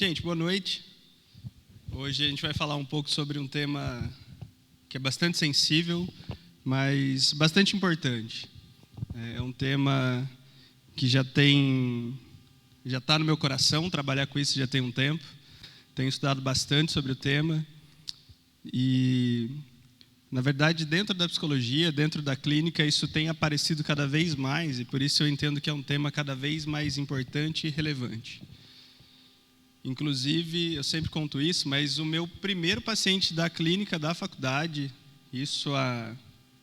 Gente, boa noite. Hoje a gente vai falar um pouco sobre um tema que é bastante sensível, mas bastante importante. É um tema que já está no meu coração, trabalhar com isso já tem um tempo. Tenho estudado bastante sobre o tema e, na verdade, dentro da psicologia, dentro da clínica, isso tem aparecido cada vez mais e por isso eu entendo que é um tema cada vez mais importante e relevante. Inclusive, eu sempre conto isso, mas o meu primeiro paciente da clínica da faculdade, isso há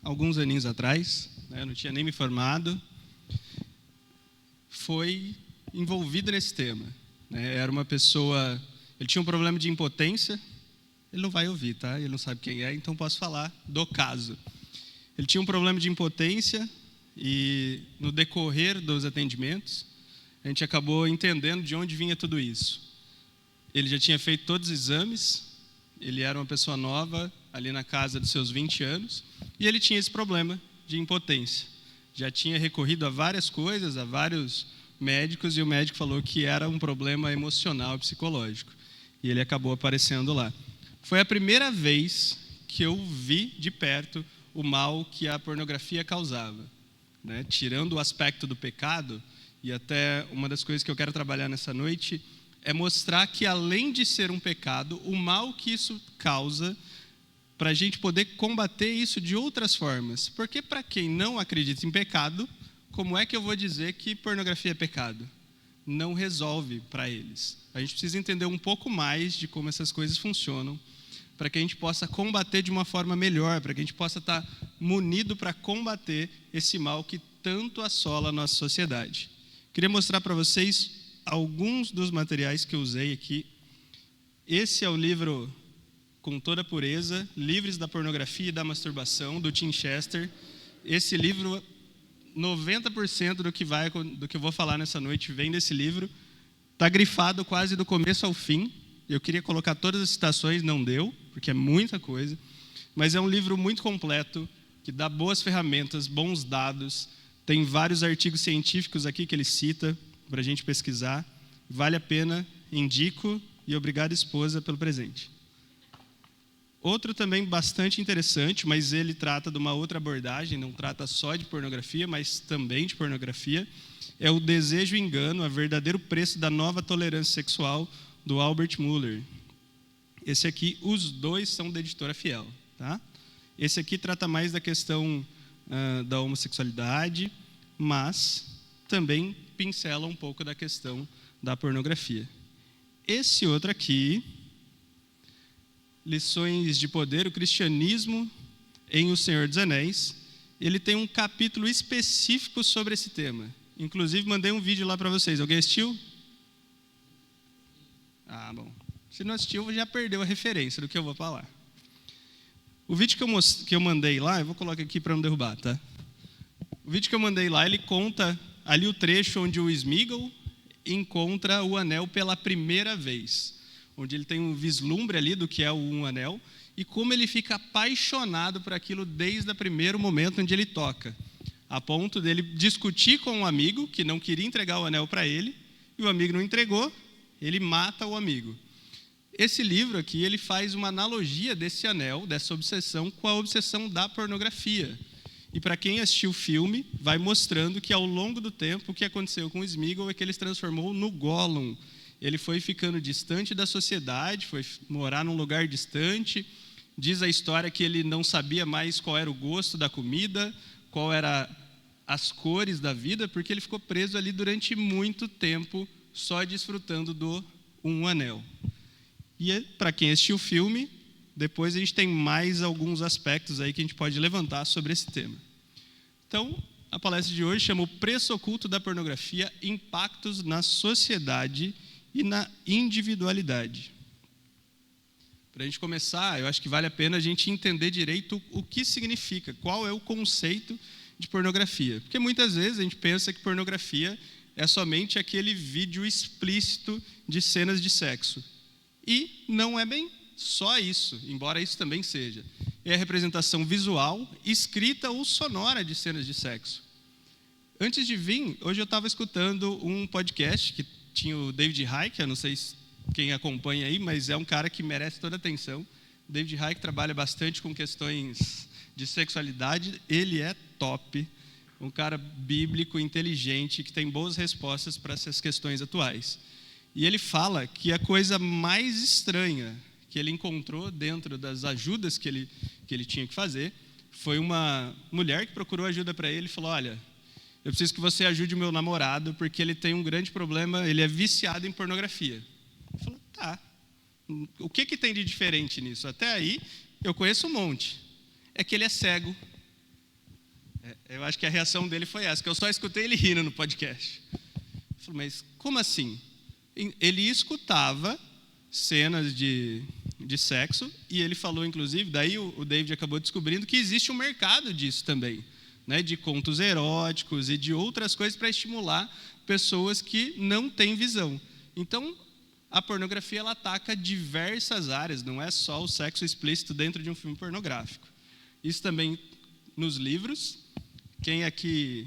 alguns aninhos atrás, eu não tinha nem me formado, foi envolvido nesse tema. Era uma pessoa, ele tinha um problema de impotência, ele não vai ouvir, tá? Ele não sabe quem é, então posso falar do caso. Ele tinha um problema de impotência e no decorrer dos atendimentos, a gente acabou entendendo de onde vinha tudo isso. Ele já tinha feito todos os exames, ele era uma pessoa nova, ali na casa dos seus 20 anos, e ele tinha esse problema de impotência. Já tinha recorrido a várias coisas, a vários médicos, e o médico falou que era um problema emocional e psicológico. E ele acabou aparecendo lá. Foi a primeira vez que eu vi de perto o mal que a pornografia causava. Tirando o aspecto do pecado, e até uma das coisas que eu quero trabalhar nessa noite é mostrar que, além de ser um pecado, o mal que isso causa, para a gente poder combater isso de outras formas. Porque, para quem não acredita em pecado, como é que eu vou dizer que pornografia é pecado? Não resolve para eles. A gente precisa entender um pouco mais de como essas coisas funcionam, para que a gente possa combater de uma forma melhor, para que a gente possa estar munido para combater esse mal que tanto assola a nossa sociedade. Queria mostrar para vocês alguns dos materiais que eu usei aqui. Esse é o livro Com Toda Pureza, Livres da Pornografia e da Masturbação, do Tim Chester. Esse livro, 90% do que eu vou falar nessa noite vem desse livro. Está grifado quase do começo ao fim. Eu queria colocar todas as citações, não deu, porque é muita coisa. Mas é um livro muito completo, que dá boas ferramentas, bons dados. Tem vários artigos científicos aqui que ele cita, para a gente pesquisar. Vale a pena, indico, e obrigado, esposa, pelo presente. Outro também bastante interessante, mas ele trata de uma outra abordagem, não trata só de pornografia, mas também de pornografia, é O Desejo e Engano, a verdadeiro preço da nova tolerância sexual, do Albert Muller. Esse aqui, os dois são da editora Fiel. Tá? Esse aqui trata mais da questão da homossexualidade, mas também pincela um pouco da questão da pornografia. Esse outro aqui, Lições de Poder, o Cristianismo em O Senhor dos Anéis, ele tem um capítulo específico sobre esse tema. Inclusive, mandei um vídeo lá para vocês. Alguém assistiu? Ah, bom. Se não assistiu, já perdeu a referência do que eu vou falar. O vídeo que eu mandei lá, eu vou colocar aqui para não derrubar, tá? O vídeo que eu mandei lá, ele conta ali o trecho onde o Sméagol encontra o anel pela primeira vez, onde ele tem um vislumbre ali do que é um anel e como ele fica apaixonado por aquilo desde o primeiro momento onde ele toca, a ponto dele discutir com um amigo que não queria entregar o anel para ele, e o amigo não entregou, ele mata o amigo. Esse livro aqui, ele faz uma analogia desse anel, dessa obsessão, com a obsessão da pornografia. E para quem assistiu o filme, vai mostrando que ao longo do tempo o que aconteceu com o Sméagol é que ele se transformou no Gollum. Ele foi ficando distante da sociedade, foi morar num lugar distante. Diz a história que ele não sabia mais qual era o gosto da comida, qual era as cores da vida, porque ele ficou preso ali durante muito tempo, só desfrutando do um anel. E para quem assistiu o filme, depois a gente tem mais alguns aspectos aí que a gente pode levantar sobre esse tema. Então, a palestra de hoje chama O Preço Oculto da Pornografia, Impactos na Sociedade e na Individualidade. Para a gente começar, eu acho que vale a pena a gente entender direito o que significa, qual é o conceito de pornografia. Porque muitas vezes a gente pensa que pornografia é somente aquele vídeo explícito de cenas de sexo. E não é bem só isso, embora isso também seja. É a representação visual, escrita ou sonora de cenas de sexo. Antes de vir, hoje eu estava escutando um podcast que tinha o David Icke, eu não sei quem acompanha aí, mas é um cara que merece toda a atenção. David Icke trabalha bastante com questões de sexualidade, ele é top, um cara bíblico, inteligente, que tem boas respostas para essas questões atuais. E ele fala que a coisa mais estranha que ele encontrou dentro das ajudas que ele tinha que fazer foi uma mulher que procurou ajuda para ele e falou: olha, eu preciso que você ajude o meu namorado porque ele tem um grande problema, ele é viciado em pornografia. Ele falou: tá, o que tem de diferente nisso? Até aí eu conheço um monte. É que ele é cego. Eu acho que a reação dele foi essa, que eu só escutei ele rindo no podcast. Eu falei: mas como assim? Ele escutava cenas de sexo, e ele falou, inclusive, daí o David acabou descobrindo que existe um mercado disso também, né, de contos eróticos e de outras coisas para estimular pessoas que não têm visão. Então, a pornografia ela ataca diversas áreas, não é só o sexo explícito dentro de um filme pornográfico. Isso também nos livros. Quem aqui,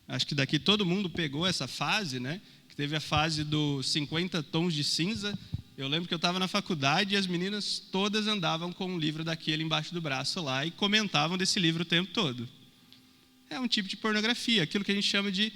acho que daqui todo mundo pegou essa fase, né, que teve a fase dos 50 tons de cinza. Eu lembro que eu estava na faculdade e as meninas todas andavam com um livro daquele embaixo do braço lá e comentavam desse livro o tempo todo. É um tipo de pornografia, aquilo que a gente chama de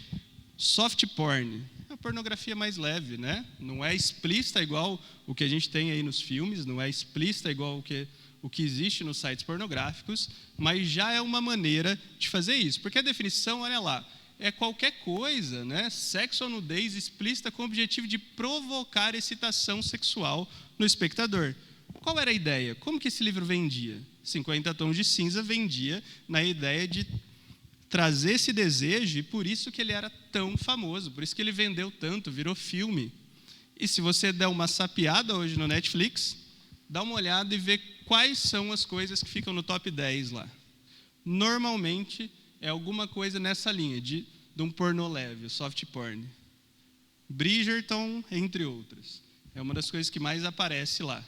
soft porn. É a pornografia mais leve, né? Não é explícita igual o que a gente tem aí nos filmes, não é explícita igual o que existe nos sites pornográficos, mas já é uma maneira de fazer isso. Porque a definição, olha lá, é qualquer coisa, né? Sexo ou nudez explícita com o objetivo de provocar excitação sexual no espectador. Qual era a ideia? Como que esse livro vendia? 50 Tons de Cinza vendia na ideia de trazer esse desejo, e por isso que ele era tão famoso, por isso que ele vendeu tanto, virou filme. E se você der uma sapeada hoje no Netflix, dá uma olhada e vê quais são as coisas que ficam no top 10 lá. Normalmente é alguma coisa nessa linha, de um pornô leve, o soft porn. Bridgerton, entre outras. É uma das coisas que mais aparece lá.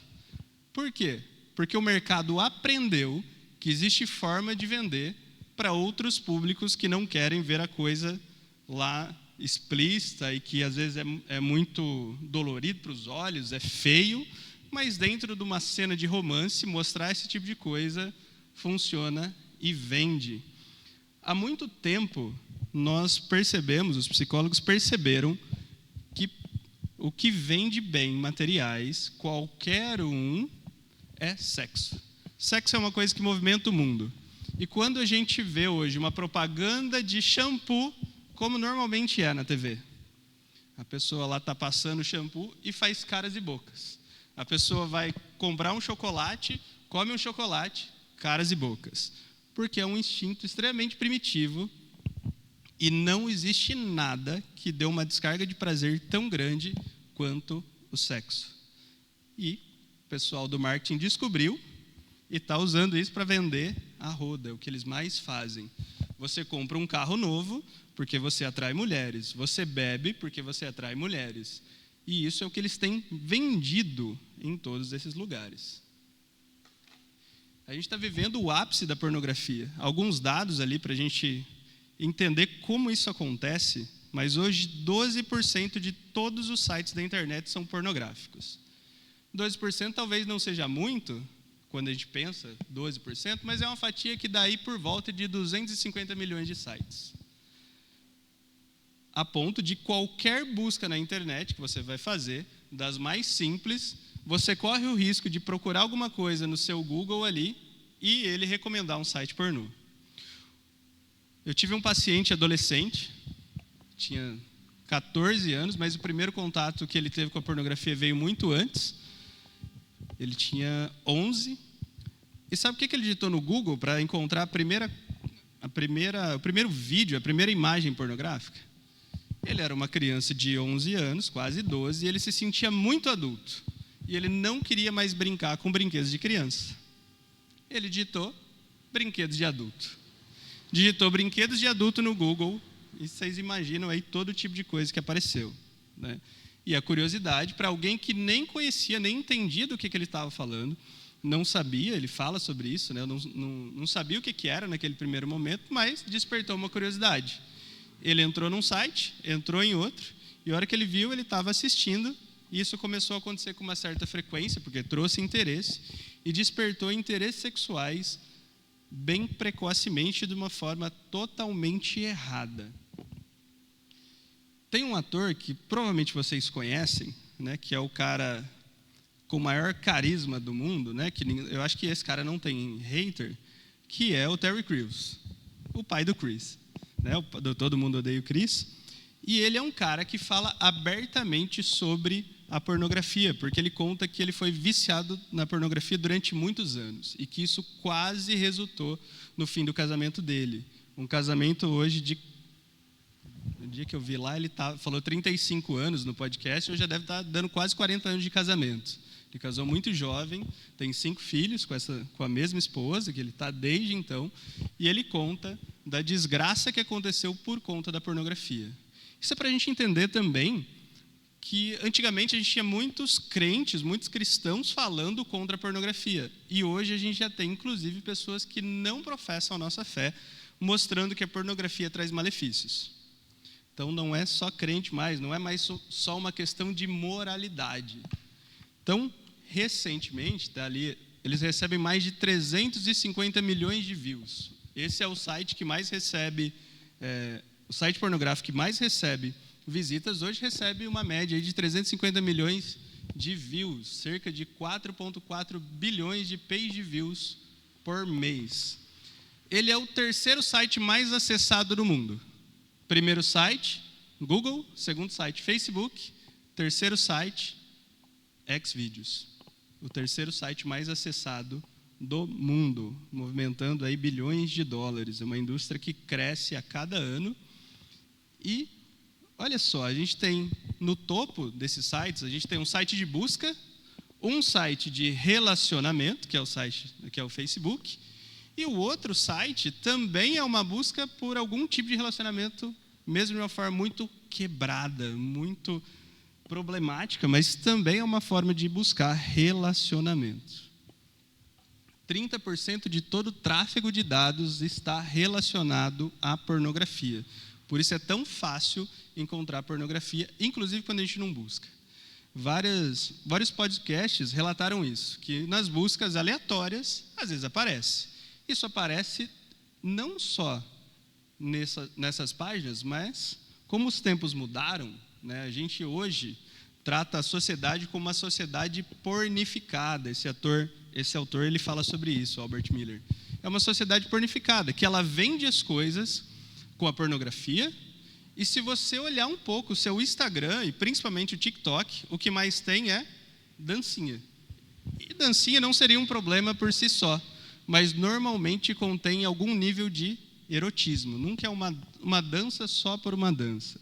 Por quê? Porque o mercado aprendeu que existe forma de vender para outros públicos que não querem ver a coisa lá explícita e que às vezes é muito dolorido para os olhos, é feio, mas dentro de uma cena de romance, mostrar esse tipo de coisa funciona e vende. Há muito tempo, nós percebemos, os psicólogos perceberam que o que vende bem materiais, qualquer um, é sexo. Sexo é uma coisa que movimenta o mundo. E quando a gente vê hoje uma propaganda de shampoo, como normalmente é na TV, a pessoa lá está passando shampoo e faz caras e bocas. A pessoa vai comprar um chocolate, come um chocolate, caras e bocas. Porque é um instinto extremamente primitivo e não existe nada que dê uma descarga de prazer tão grande quanto o sexo. E o pessoal do marketing descobriu e está usando isso para vender a roda, o que eles mais fazem. Você compra um carro novo porque você atrai mulheres, você bebe porque você atrai mulheres. E isso é o que eles têm vendido em todos esses lugares. A gente está vivendo o ápice da pornografia. Alguns dados ali para a gente entender como isso acontece, mas hoje 12% de todos os sites da internet são pornográficos. 12% talvez não seja muito, quando a gente pensa 12%, mas é uma fatia que dá aí por volta de 250 milhões de sites. A ponto de qualquer busca na internet que você vai fazer, das mais simples, você corre o risco de procurar alguma coisa no seu Google ali e ele recomendar um site pornô. Eu tive um paciente adolescente, tinha 14 anos, mas o primeiro contato que ele teve com a pornografia veio muito antes. Ele tinha 11. E sabe o que ele digitou no Google para encontrar o primeiro vídeo, a primeira imagem pornográfica? Ele era uma criança de 11 anos, quase 12, e ele se sentia muito adulto. E ele não queria mais brincar com brinquedos de criança. Ele digitou brinquedos de adulto. Digitou brinquedos de adulto no Google, e vocês imaginam aí todo tipo de coisa que apareceu, né? E a curiosidade, para alguém que nem conhecia, nem entendia do que ele estava falando, não sabia, ele fala sobre isso, né? Não sabia o que era naquele primeiro momento, mas despertou uma curiosidade. Ele entrou num site, entrou em outro, e a hora que ele viu, ele estava assistindo E isso começou a acontecer com uma certa frequência, porque trouxe interesse e despertou interesses sexuais bem precocemente de uma forma totalmente errada. Tem um ator que provavelmente vocês conhecem, né, que é o cara com o maior carisma do mundo, né, que eu acho que esse cara não tem hater, que é o Terry Crews, o pai do Chris, né, do Todo Mundo Odeia o Chris. E ele é um cara que fala abertamente sobre a pornografia, porque ele conta que ele foi viciado na pornografia durante muitos anos e que isso quase resultou no fim do casamento dele. Um casamento hoje de... No dia que eu vi lá, ele falou 35 anos no podcast, hoje já deve estar dando quase 40 anos de casamento. Ele casou muito jovem, tem 5 filhos com a mesma esposa, que ele está desde então, e ele conta da desgraça que aconteceu por conta da pornografia. Isso é para a gente entender também que antigamente a gente tinha muitos crentes, muitos cristãos falando contra a pornografia. E hoje a gente já tem, inclusive, pessoas que não professam a nossa fé, mostrando que a pornografia traz malefícios. Então não é só crente mais, não é mais só uma questão de moralidade. Então, recentemente, eles recebem mais de 350 milhões de views. Esse é o site que mais recebe, o site pornográfico que mais recebe visitas, hoje recebe uma média de 350 milhões de views, cerca de 4,4 bilhões de page views por mês. Ele é o terceiro site mais acessado do mundo. Primeiro site, Google. Segundo site, Facebook. Terceiro site, Xvideos. O terceiro site mais acessado do mundo, movimentando aí bilhões de dólares. É uma indústria que cresce a cada ano. E, olha só, a gente tem no topo desses sites, a gente tem um site de busca, um site de relacionamento, que é o Facebook, e o outro site também é uma busca por algum tipo de relacionamento, mesmo de uma forma muito quebrada, muito problemática, mas também é uma forma de buscar relacionamento. 30% de todo o tráfego de dados está relacionado à pornografia. Por isso é tão fácil encontrar pornografia, inclusive quando a gente não busca. Vários podcasts relataram isso, que nas buscas aleatórias, às vezes aparece. Isso aparece não só nessas páginas, mas como os tempos mudaram, né, a gente hoje trata a sociedade como uma sociedade pornificada. Esse autor ele fala sobre isso, Albert Miller. É uma sociedade pornificada, que ela vende as coisas com a pornografia, e se você olhar um pouco o seu Instagram, e principalmente o TikTok, o que mais tem é dancinha. E dancinha não seria um problema por si só, mas normalmente contém algum nível de erotismo. Nunca é uma dança só por uma dança.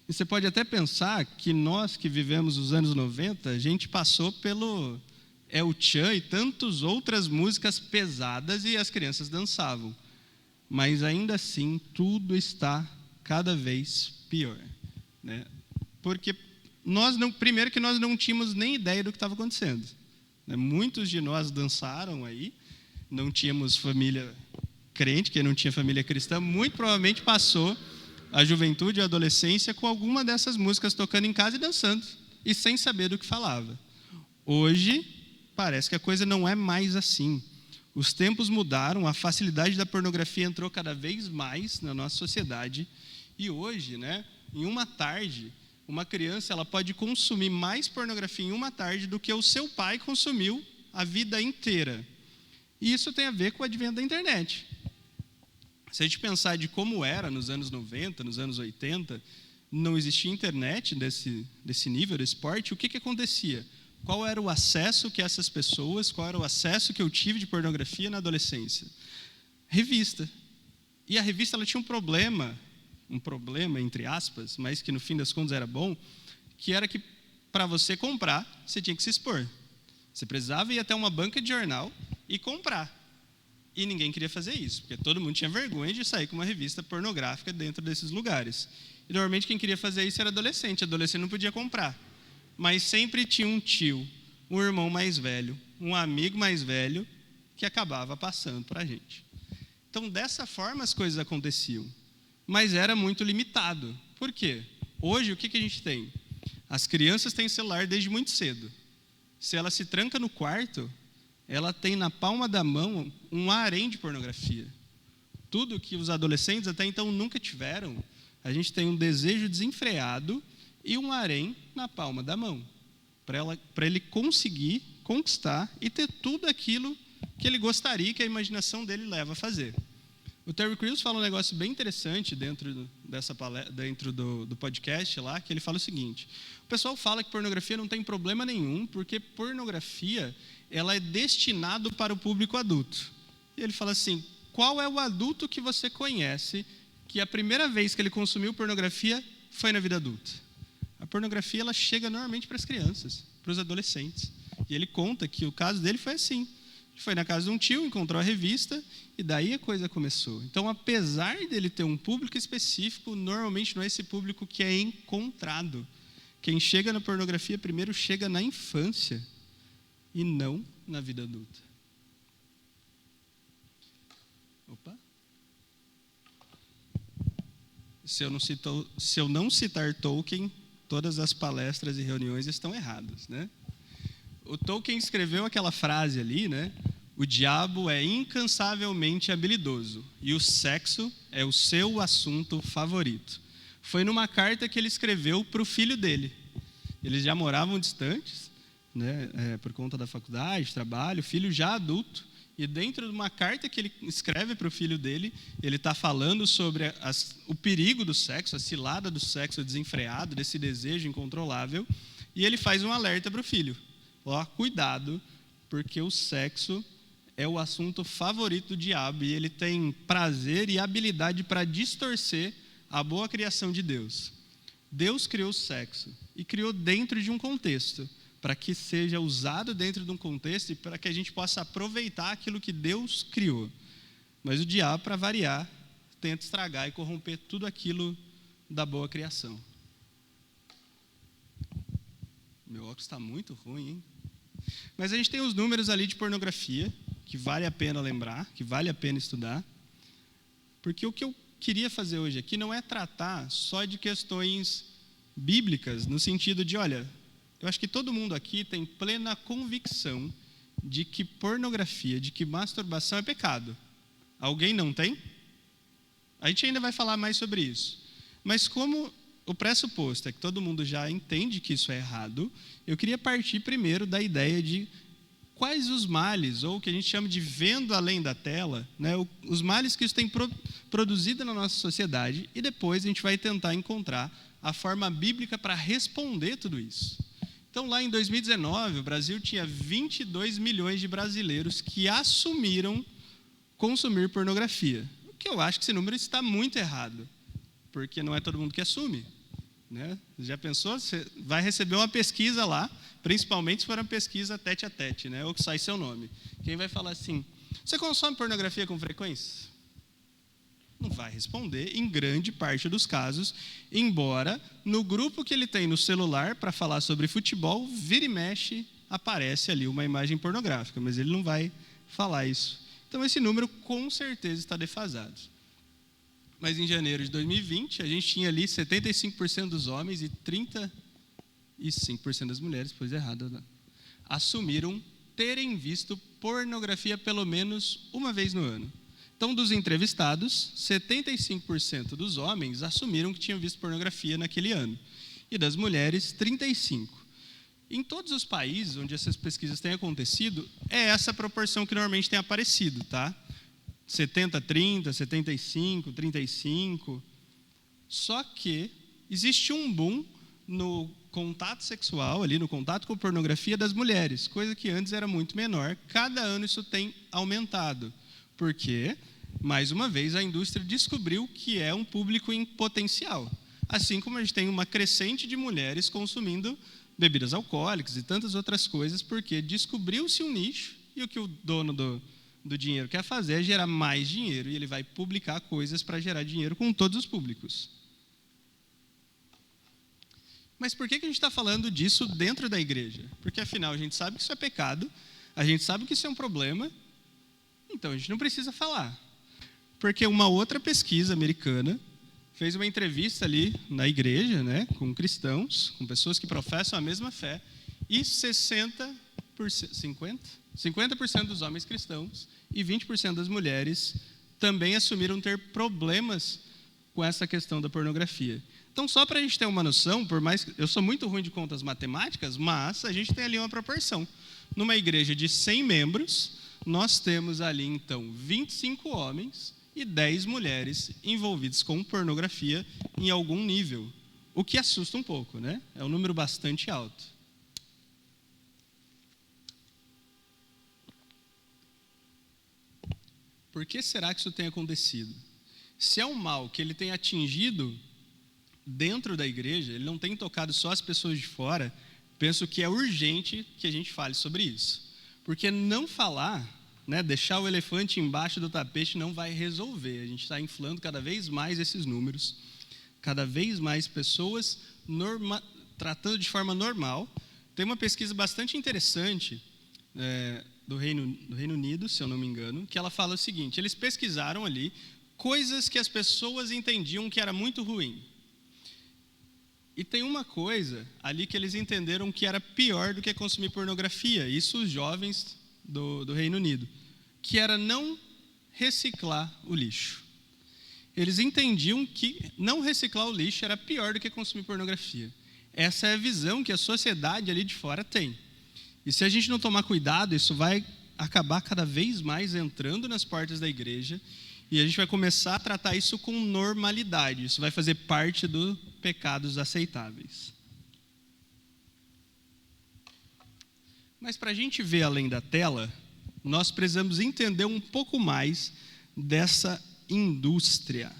E você pode até pensar que nós que vivemos os anos 90, a gente passou pelo El Chan e tantas outras músicas pesadas e as crianças dançavam. Mas ainda assim, tudo está cada vez pior, né? Porque primeiro que nós não tínhamos nem ideia do que estava acontecendo, né? Muitos de nós dançaram aí, não tínhamos família crente, quem não tinha família cristã, muito provavelmente passou a juventude e a adolescência com alguma dessas músicas tocando em casa e dançando, e sem saber do que falava. Hoje, parece que a coisa não é mais assim. Os tempos mudaram, a facilidade da pornografia entrou cada vez mais na nossa sociedade, e hoje, né, em uma tarde, uma criança ela pode consumir mais pornografia em uma tarde do que o seu pai consumiu a vida inteira. E isso tem a ver com o advento da internet. Se a gente pensar de como era nos anos 90, nos anos 80, não existia internet desse nível, desse porte, o que acontecia? Qual era o acesso que essas pessoas, qual era o acesso que eu tive de pornografia na adolescência? Revista. E a revista ela tinha um problema entre aspas, mas que no fim das contas era bom, que era que para você comprar, você tinha que se expor. Você precisava ir até uma banca de jornal e comprar. E ninguém queria fazer isso, porque todo mundo tinha vergonha de sair com uma revista pornográfica dentro desses lugares. E normalmente quem queria fazer isso era adolescente. Adolescente não podia comprar. Mas sempre tinha um tio, um irmão mais velho, um amigo mais velho, que acabava passando para a gente. Então, dessa forma as coisas aconteciam. Mas era muito limitado. Por quê? Hoje, o que a gente tem? As crianças têm celular desde muito cedo. Se ela se tranca no quarto, ela tem na palma da mão um harém de pornografia. Tudo que os adolescentes até então nunca tiveram, a gente tem um desejo desenfreado e um harém na palma da mão, para ele conseguir conquistar e ter tudo aquilo que ele gostaria, que a imaginação dele leva a fazer. O Terry Crews fala um negócio bem interessante dentro do podcast lá, que ele fala o seguinte: o pessoal fala que pornografia não tem problema nenhum, porque pornografia ela é destinado para o público adulto. E ele fala assim: qual é o adulto que você conhece que a primeira vez que ele consumiu pornografia foi na vida adulta? A pornografia ela chega normalmente para as crianças, para os adolescentes. E ele conta que o caso dele foi assim. Foi na casa de um tio, encontrou a revista e daí a coisa começou. Então, apesar dele ter um público específico, normalmente não é esse público que é encontrado. Quem chega na pornografia primeiro chega na infância e não na vida adulta. Opa. Se eu não citar Tolkien, todas as palestras e reuniões estão erradas, né? O Tolkien escreveu aquela frase ali, né? O diabo é incansavelmente habilidoso e o sexo é o seu assunto favorito. Foi numa carta que ele escreveu para o filho dele. Eles já moravam distantes, né? Por conta da faculdade, trabalho, filho já adulto. E dentro de uma carta que ele escreve para o filho dele, ele está falando sobre o perigo do sexo, a cilada do sexo desenfreado, desse desejo incontrolável. E ele faz um alerta para o filho. Ó, cuidado, porque o sexo é o assunto favorito do diabo e ele tem prazer e habilidade para distorcer a boa criação de Deus. Deus criou o sexo e criou dentro de um contexto, para que seja usado dentro de um contexto e para que a gente possa aproveitar aquilo que Deus criou. Mas o diabo, para variar, tenta estragar e corromper tudo aquilo da boa criação. Meu óculos está muito ruim, hein? Mas a gente tem os números ali de pornografia, que vale a pena lembrar, que vale a pena estudar. Porque o que eu queria fazer hoje aqui não é tratar só de questões bíblicas, no sentido de, olha, eu acho que todo mundo aqui tem plena convicção de que pornografia, de que masturbação é pecado. Alguém não tem? A gente ainda vai falar mais sobre isso. Mas como o pressuposto é que todo mundo já entende que isso é errado, eu queria partir primeiro da ideia de quais os males, ou o que a gente chama de vendo além da tela, né, os males que isso tem produzido na nossa sociedade, e depois a gente vai tentar encontrar a forma bíblica para responder tudo isso. Então, lá em 2019, o Brasil tinha 22 milhões de brasileiros que assumiram consumir pornografia. O que eu acho que esse número está muito errado, porque não é todo mundo que assume. Né? Já pensou? Você vai receber uma pesquisa lá, principalmente se for uma pesquisa tete a tete, né? Ou que sai seu nome. Quem vai falar assim: você consome pornografia com frequência? Não vai responder em grande parte dos casos, embora no grupo que ele tem no celular para falar sobre futebol, vira e mexe, aparece ali uma imagem pornográfica, mas ele não vai falar isso. Então esse número com certeza está defasado. Mas em janeiro de 2020, a gente tinha ali 75% dos homens e 35% das mulheres, pois errado, né? Assumiram terem visto pornografia pelo menos uma vez no ano. Então, dos entrevistados, 75% dos homens assumiram que tinham visto pornografia naquele ano. E das mulheres, 35%. Em todos os países onde essas pesquisas têm acontecido, é essa proporção que normalmente tem aparecido, tá? 70, 30, 75, 35. Só que existe um boom no contato sexual, ali no contato com pornografia das mulheres, coisa que antes era muito menor. Cada ano isso tem aumentado. Porque, mais uma vez, a indústria descobriu que é um público em potencial. Assim como a gente tem uma crescente de mulheres consumindo bebidas alcoólicas e tantas outras coisas, porque descobriu-se um nicho e o que o dono do dinheiro quer fazer é gerar mais dinheiro, e ele vai publicar coisas para gerar dinheiro com todos os públicos. Mas por que a gente está falando disso dentro da igreja? Porque, afinal, a gente sabe que isso é pecado, a gente sabe que isso é um problema, então a gente não precisa falar. Porque uma outra pesquisa americana fez uma entrevista ali na igreja, né, com cristãos, com pessoas que professam a mesma fé, e 50% dos homens cristãos e 20% das mulheres também assumiram ter problemas com essa questão da pornografia. Então, só para a gente ter uma noção, por mais que eu sou muito ruim de contas matemáticas, mas a gente tem ali uma proporção. Numa igreja de 100 membros, nós temos ali, então, 25 homens e 10 mulheres envolvidas com pornografia em algum nível, o que assusta um pouco, né? É um número bastante alto. Por que será que isso tem acontecido? Se é um mal que ele tem atingido dentro da igreja, ele não tem tocado só as pessoas de fora, penso que é urgente que a gente fale sobre isso. Porque não falar, né, deixar o elefante embaixo do tapete não vai resolver. A gente está inflando cada vez mais esses números, cada vez mais pessoas tratando de forma normal. Tem uma pesquisa bastante interessante do Reino Unido, se eu não me engano, que ela fala o seguinte: eles pesquisaram ali coisas que as pessoas entendiam que era muito ruim. E tem uma coisa ali que eles entenderam que era pior do que consumir pornografia, isso os jovens do Reino Unido, que era não reciclar o lixo. Eles entendiam que não reciclar o lixo era pior do que consumir pornografia. Essa é a visão que a sociedade ali de fora tem. E se a gente não tomar cuidado, isso vai acabar cada vez mais entrando nas portas da igreja, e a gente vai começar a tratar isso com normalidade. Isso vai fazer parte dos pecados aceitáveis. Mas para a gente ver além da tela, nós precisamos entender um pouco mais dessa indústria.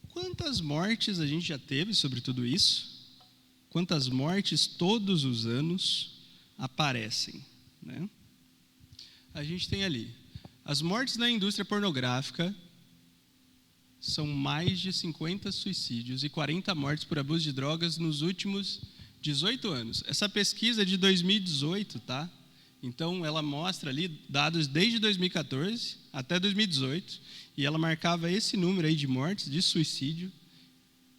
Quantas mortes a gente já teve sobre tudo isso? Quantas mortes todos os anos aparecem, né? A gente tem ali as mortes na indústria pornográfica. São mais de 50 suicídios e 40 mortes por abuso de drogas nos últimos 18 anos. Essa pesquisa é de 2018, tá? Então, ela mostra ali dados desde 2014 até 2018, e ela marcava esse número aí de mortes, de suicídio.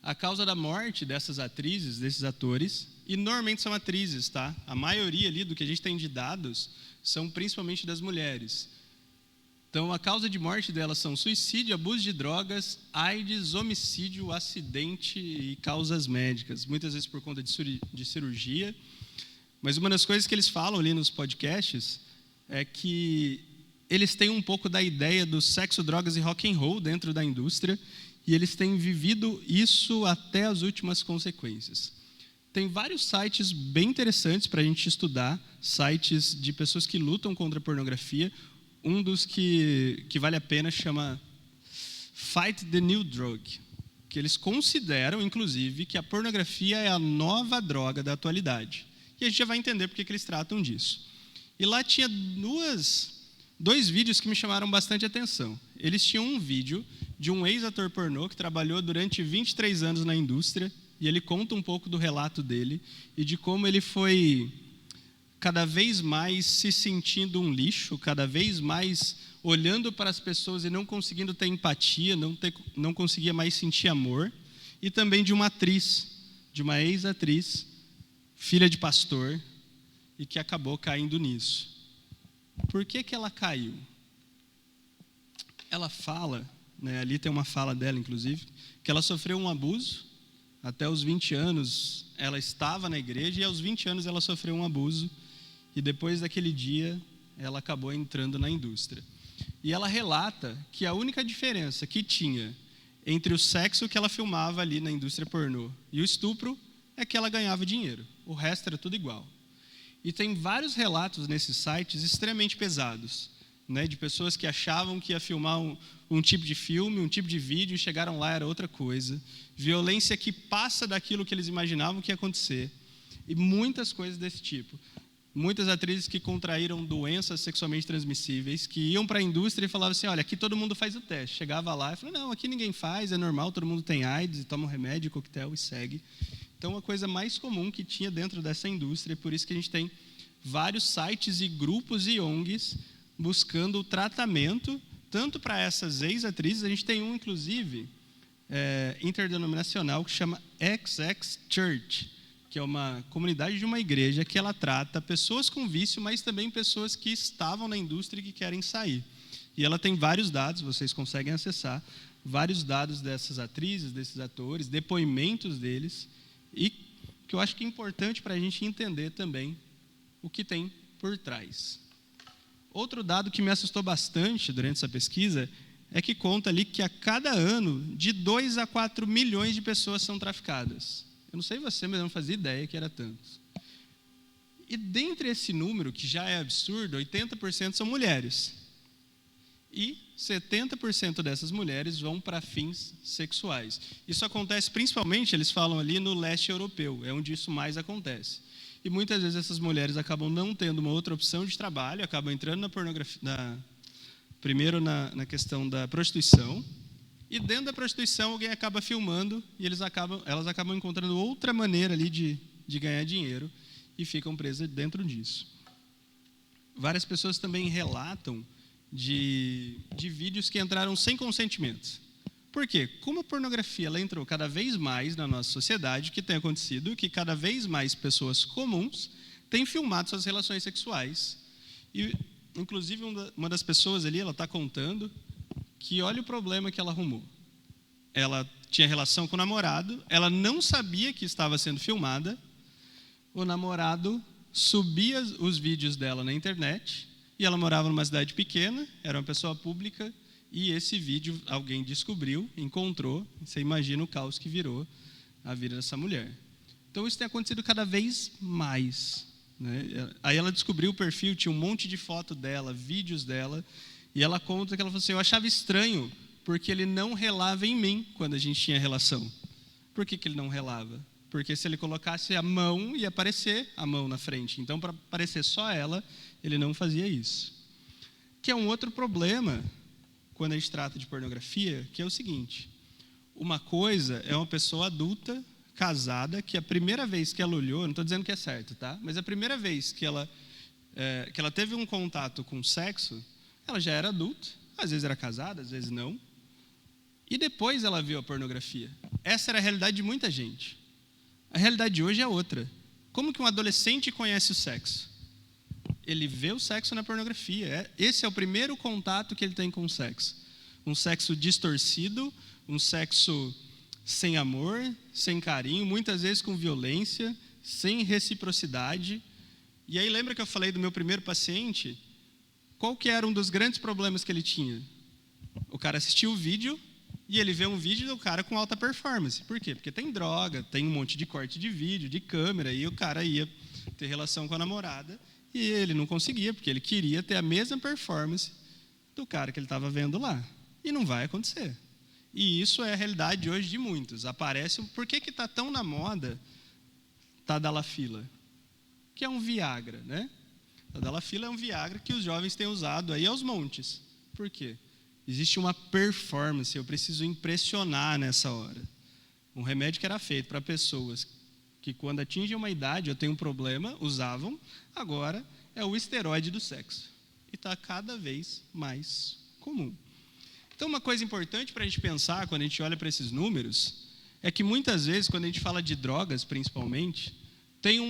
A causa da morte dessas atrizes, desses atores, e normalmente são atrizes, tá? A maioria ali do que a gente tem de dados são principalmente das mulheres. Então, a causa de morte delas são suicídio, abuso de drogas, AIDS, homicídio, acidente e causas médicas, muitas vezes por conta de cirurgia. Mas uma das coisas que eles falam ali nos podcasts é que eles têm um pouco da ideia do sexo, drogas e rock and roll dentro da indústria, e eles têm vivido isso até as últimas consequências. Tem vários sites bem interessantes para a gente estudar, sites de pessoas que lutam contra a pornografia. Um dos que vale a pena chama Fight the New Drug, que eles consideram, inclusive, que a pornografia é a nova droga da atualidade. E a gente já vai entender por que eles tratam disso. E lá tinha dois vídeos que me chamaram bastante atenção. Eles tinham um vídeo de um ex-ator pornô que trabalhou durante 23 anos na indústria, e ele conta um pouco do relato dele e de como ele foi cada vez mais se sentindo um lixo, cada vez mais olhando para as pessoas e não conseguindo ter empatia, não conseguia mais sentir amor, e também de uma atriz, de uma ex-atriz, filha de pastor, e que acabou caindo nisso. Por que ela caiu? Ela fala, né, ali tem uma fala dela, inclusive, que ela sofreu um abuso. Até os 20 anos ela estava na igreja, e aos 20 anos ela sofreu um abuso. E depois daquele dia, ela acabou entrando na indústria. E ela relata que a única diferença que tinha entre o sexo que ela filmava ali na indústria pornô e o estupro é que ela ganhava dinheiro. O resto era tudo igual. E tem vários relatos nesses sites extremamente pesados, né, de pessoas que achavam que ia filmar um tipo de filme, um tipo de vídeo, e chegaram lá, era outra coisa. Violência que passa daquilo que eles imaginavam que ia acontecer. E muitas coisas desse tipo. Muitas atrizes que contraíram doenças sexualmente transmissíveis, que iam para a indústria e falavam assim: olha, aqui todo mundo faz o teste. Chegava lá e falava: não, aqui ninguém faz, é normal, todo mundo tem AIDS, e toma um remédio, coquetel e segue. Então, a coisa mais comum que tinha dentro dessa indústria, por isso que a gente tem vários sites e grupos e ONGs buscando o tratamento tanto para essas ex-atrizes, a gente tem um, inclusive, interdenominacional, que chama XX Church, que é uma comunidade de uma igreja que ela trata pessoas com vício, mas também pessoas que estavam na indústria e que querem sair. E ela tem vários dados, vocês conseguem acessar, vários dados dessas atrizes, desses atores, depoimentos deles, e que eu acho que é importante para a gente entender também o que tem por trás. Outro dado que me assustou bastante durante essa pesquisa é que conta ali que a cada ano, de 2 a 4 milhões de pessoas são traficadas. Eu não sei você, mas eu não fazia ideia que era tantos. E dentre esse número, que já é absurdo, 80% são mulheres. E 70% dessas mulheres vão para fins sexuais. Isso acontece principalmente, eles falam ali, no leste europeu, é onde isso mais acontece. E muitas vezes essas mulheres acabam não tendo uma outra opção de trabalho, acabam entrando na pornografia, primeiro na questão da prostituição, e dentro da prostituição alguém acaba filmando e elas acabam encontrando outra maneira ali de ganhar dinheiro e ficam presas dentro disso. Várias pessoas também relatam de vídeos que entraram sem consentimento. Por quê? Como a pornografia ela entrou cada vez mais na nossa sociedade, o que tem acontecido é que cada vez mais pessoas comuns têm filmado suas relações sexuais. E, inclusive, uma das pessoas ali, ela está contando que olha o problema que ela arrumou. Ela tinha relação com o namorado, ela não sabia que estava sendo filmada, o namorado subia os vídeos dela na internet, e ela morava numa cidade pequena, era uma pessoa pública, e esse vídeo alguém descobriu, encontrou, você imagina o caos que virou a vida dessa mulher. Então isso tem acontecido cada vez mais, né? Aí ela descobriu o perfil, tinha um monte de foto dela, vídeos dela, e ela conta que ela falou assim, eu achava estranho, porque ele não relava em mim quando a gente tinha relação. Por que ele não relava? Porque se ele colocasse a mão, ia aparecer a mão na frente. Então, para aparecer só ela, ele não fazia isso. Que é um outro problema, quando a gente trata de pornografia, que é o seguinte, uma coisa é uma pessoa adulta, casada, que a primeira vez que ela olhou, não estou dizendo que é certo, tá? Mas a primeira vez que ela teve um contato com sexo, ela já era adulta, às vezes era casada, às vezes não, e depois ela viu a pornografia. Essa era a realidade de muita gente. A realidade de hoje é outra. Como que um adolescente conhece o sexo? Ele vê o sexo na pornografia. Esse é o primeiro contato que ele tem com o sexo. Um sexo distorcido, um sexo sem amor, sem carinho, muitas vezes com violência, sem reciprocidade. E aí lembra que eu falei do meu primeiro paciente? Qual que era um dos grandes problemas que ele tinha? O cara assistiu o vídeo e ele vê um vídeo do cara com alta performance. Por quê? Porque tem droga, tem um monte de corte de vídeo, de câmera, e o cara ia ter relação com a namorada e ele não conseguia, porque ele queria ter a mesma performance do cara que ele estava vendo lá. E não vai acontecer. E isso é a realidade hoje de muitos. Aparece, por que está tão na moda Tadalafila? Que é um Viagra, né? Tadalafila é um Viagra que os jovens têm usado aí aos montes. Por quê? Existe uma performance, eu preciso impressionar nessa hora. Um remédio que era feito para pessoas que quando atingem uma idade, eu tenho um problema, usavam, agora é o esteroide do sexo. E está cada vez mais comum. Então, uma coisa importante para a gente pensar, quando a gente olha para esses números, é que muitas vezes, quando a gente fala de drogas, principalmente, tem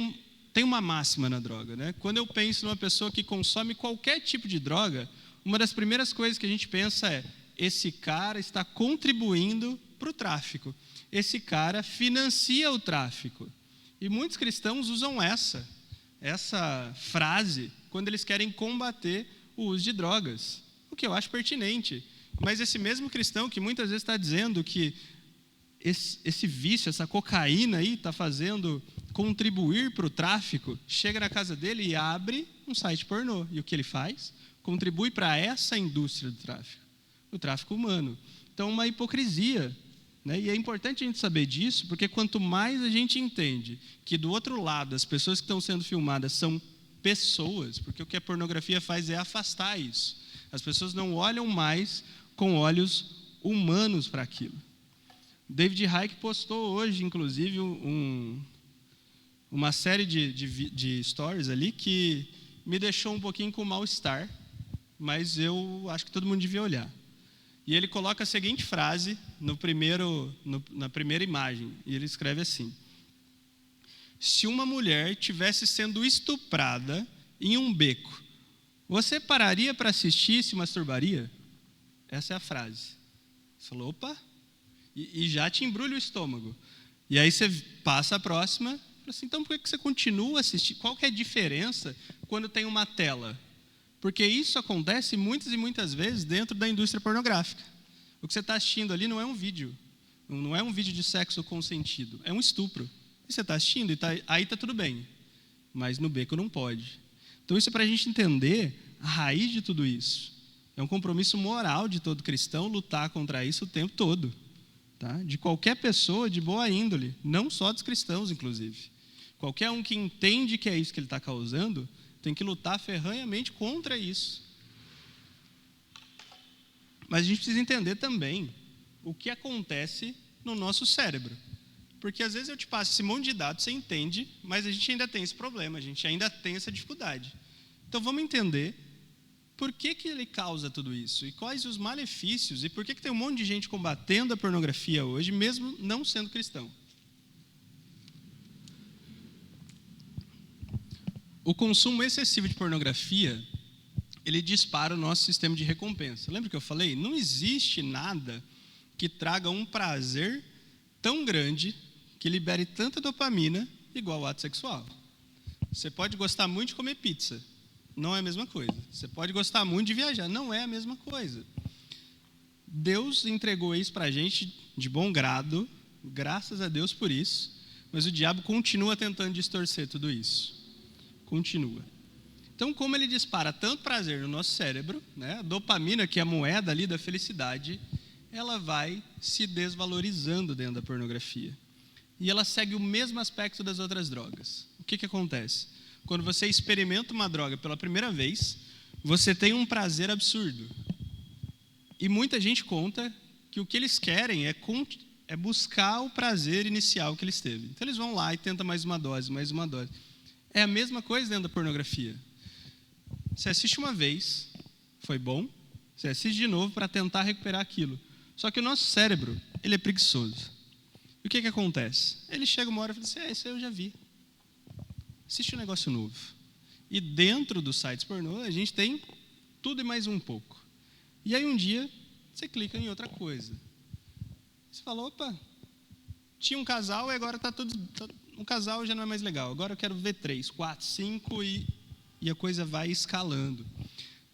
uma máxima na droga, né? Quando eu penso numa pessoa que consome qualquer tipo de droga, uma das primeiras coisas que a gente pensa é, esse cara está contribuindo para o tráfico. Esse cara financia o tráfico. E muitos cristãos usam essa frase quando eles querem combater o uso de drogas, o que eu acho pertinente. Mas esse mesmo cristão que muitas vezes está dizendo que esse vício, essa cocaína aí está fazendo contribuir para o tráfico, chega na casa dele e abre um site pornô. E o que ele faz? Contribui para essa indústria do tráfico, o tráfico humano. Então, uma hipocrisia, né? E é importante a gente saber disso, porque quanto mais a gente entende que do outro lado as pessoas que estão sendo filmadas são pessoas, porque o que a pornografia faz é afastar isso. As pessoas não olham mais com olhos humanos para aquilo. David Icke postou hoje, inclusive, uma série de stories ali que me deixou um pouquinho com mal-estar, mas eu acho que todo mundo devia olhar. E ele coloca a seguinte frase na primeira imagem, e ele escreve assim: se uma mulher estivesse sendo estuprada em um beco, você pararia para assistir e se masturbaria? Essa é a frase. Você falou, opa, e já te embrulha o estômago. E aí você passa a próxima, assim, então por que você continua assistindo? Qual que é a diferença quando tem uma tela? Porque isso acontece muitas e muitas vezes dentro da indústria pornográfica. O que você está assistindo ali não é um vídeo. Não é um vídeo de sexo consentido. É um estupro. E você está assistindo, aí está tudo bem. Mas no beco não pode. Então isso é para a gente entender a raiz de tudo isso. É um compromisso moral de todo cristão lutar contra isso o tempo todo. Tá? De qualquer pessoa de boa índole. Não só dos cristãos, inclusive. Qualquer um que entende que é isso que ele está causando tem que lutar ferranhamente contra isso. Mas a gente precisa entender também o que acontece no nosso cérebro. Porque às vezes eu te passo esse monte de dados, você entende, mas a gente ainda tem esse problema, a gente ainda tem essa dificuldade. Então vamos entender por que ele causa tudo isso, e quais os malefícios, e por que tem um monte de gente combatendo a pornografia hoje, mesmo não sendo cristão. O consumo excessivo de pornografia, ele dispara o nosso sistema de recompensa. Lembra que eu falei? Não existe nada que traga um prazer tão grande, que libere tanta dopamina, igual o ato sexual. Você pode gostar muito de comer pizza, não é a mesma coisa. Você pode gostar muito de viajar, não é a mesma coisa. Deus entregou isso para a gente de bom grado, graças a Deus por isso, mas o diabo continua tentando distorcer tudo isso. Continua. Então, como ele dispara tanto prazer no nosso cérebro, né, a dopamina, que é a moeda ali da felicidade, ela vai se desvalorizando dentro da pornografia. E ela segue o mesmo aspecto das outras drogas. O que acontece? Quando você experimenta uma droga pela primeira vez, você tem um prazer absurdo. E muita gente conta que o que eles querem é buscar o prazer inicial que eles teve. Então, eles vão lá e tentam mais uma dose, mais uma dose. É a mesma coisa dentro da pornografia. Você assiste uma vez, foi bom, você assiste de novo para tentar recuperar aquilo. Só que o nosso cérebro, ele é preguiçoso. E o que acontece? Ele chega uma hora e fala assim, isso aí eu já vi. Assiste um negócio novo. E dentro dos sites pornô, a gente tem tudo e mais um pouco. E aí um dia, você clica em outra coisa. Você fala, opa, tinha um casal e agora está tudo... Um casal já não é mais legal. Agora eu quero ver 3, 4, 5 e a coisa vai escalando.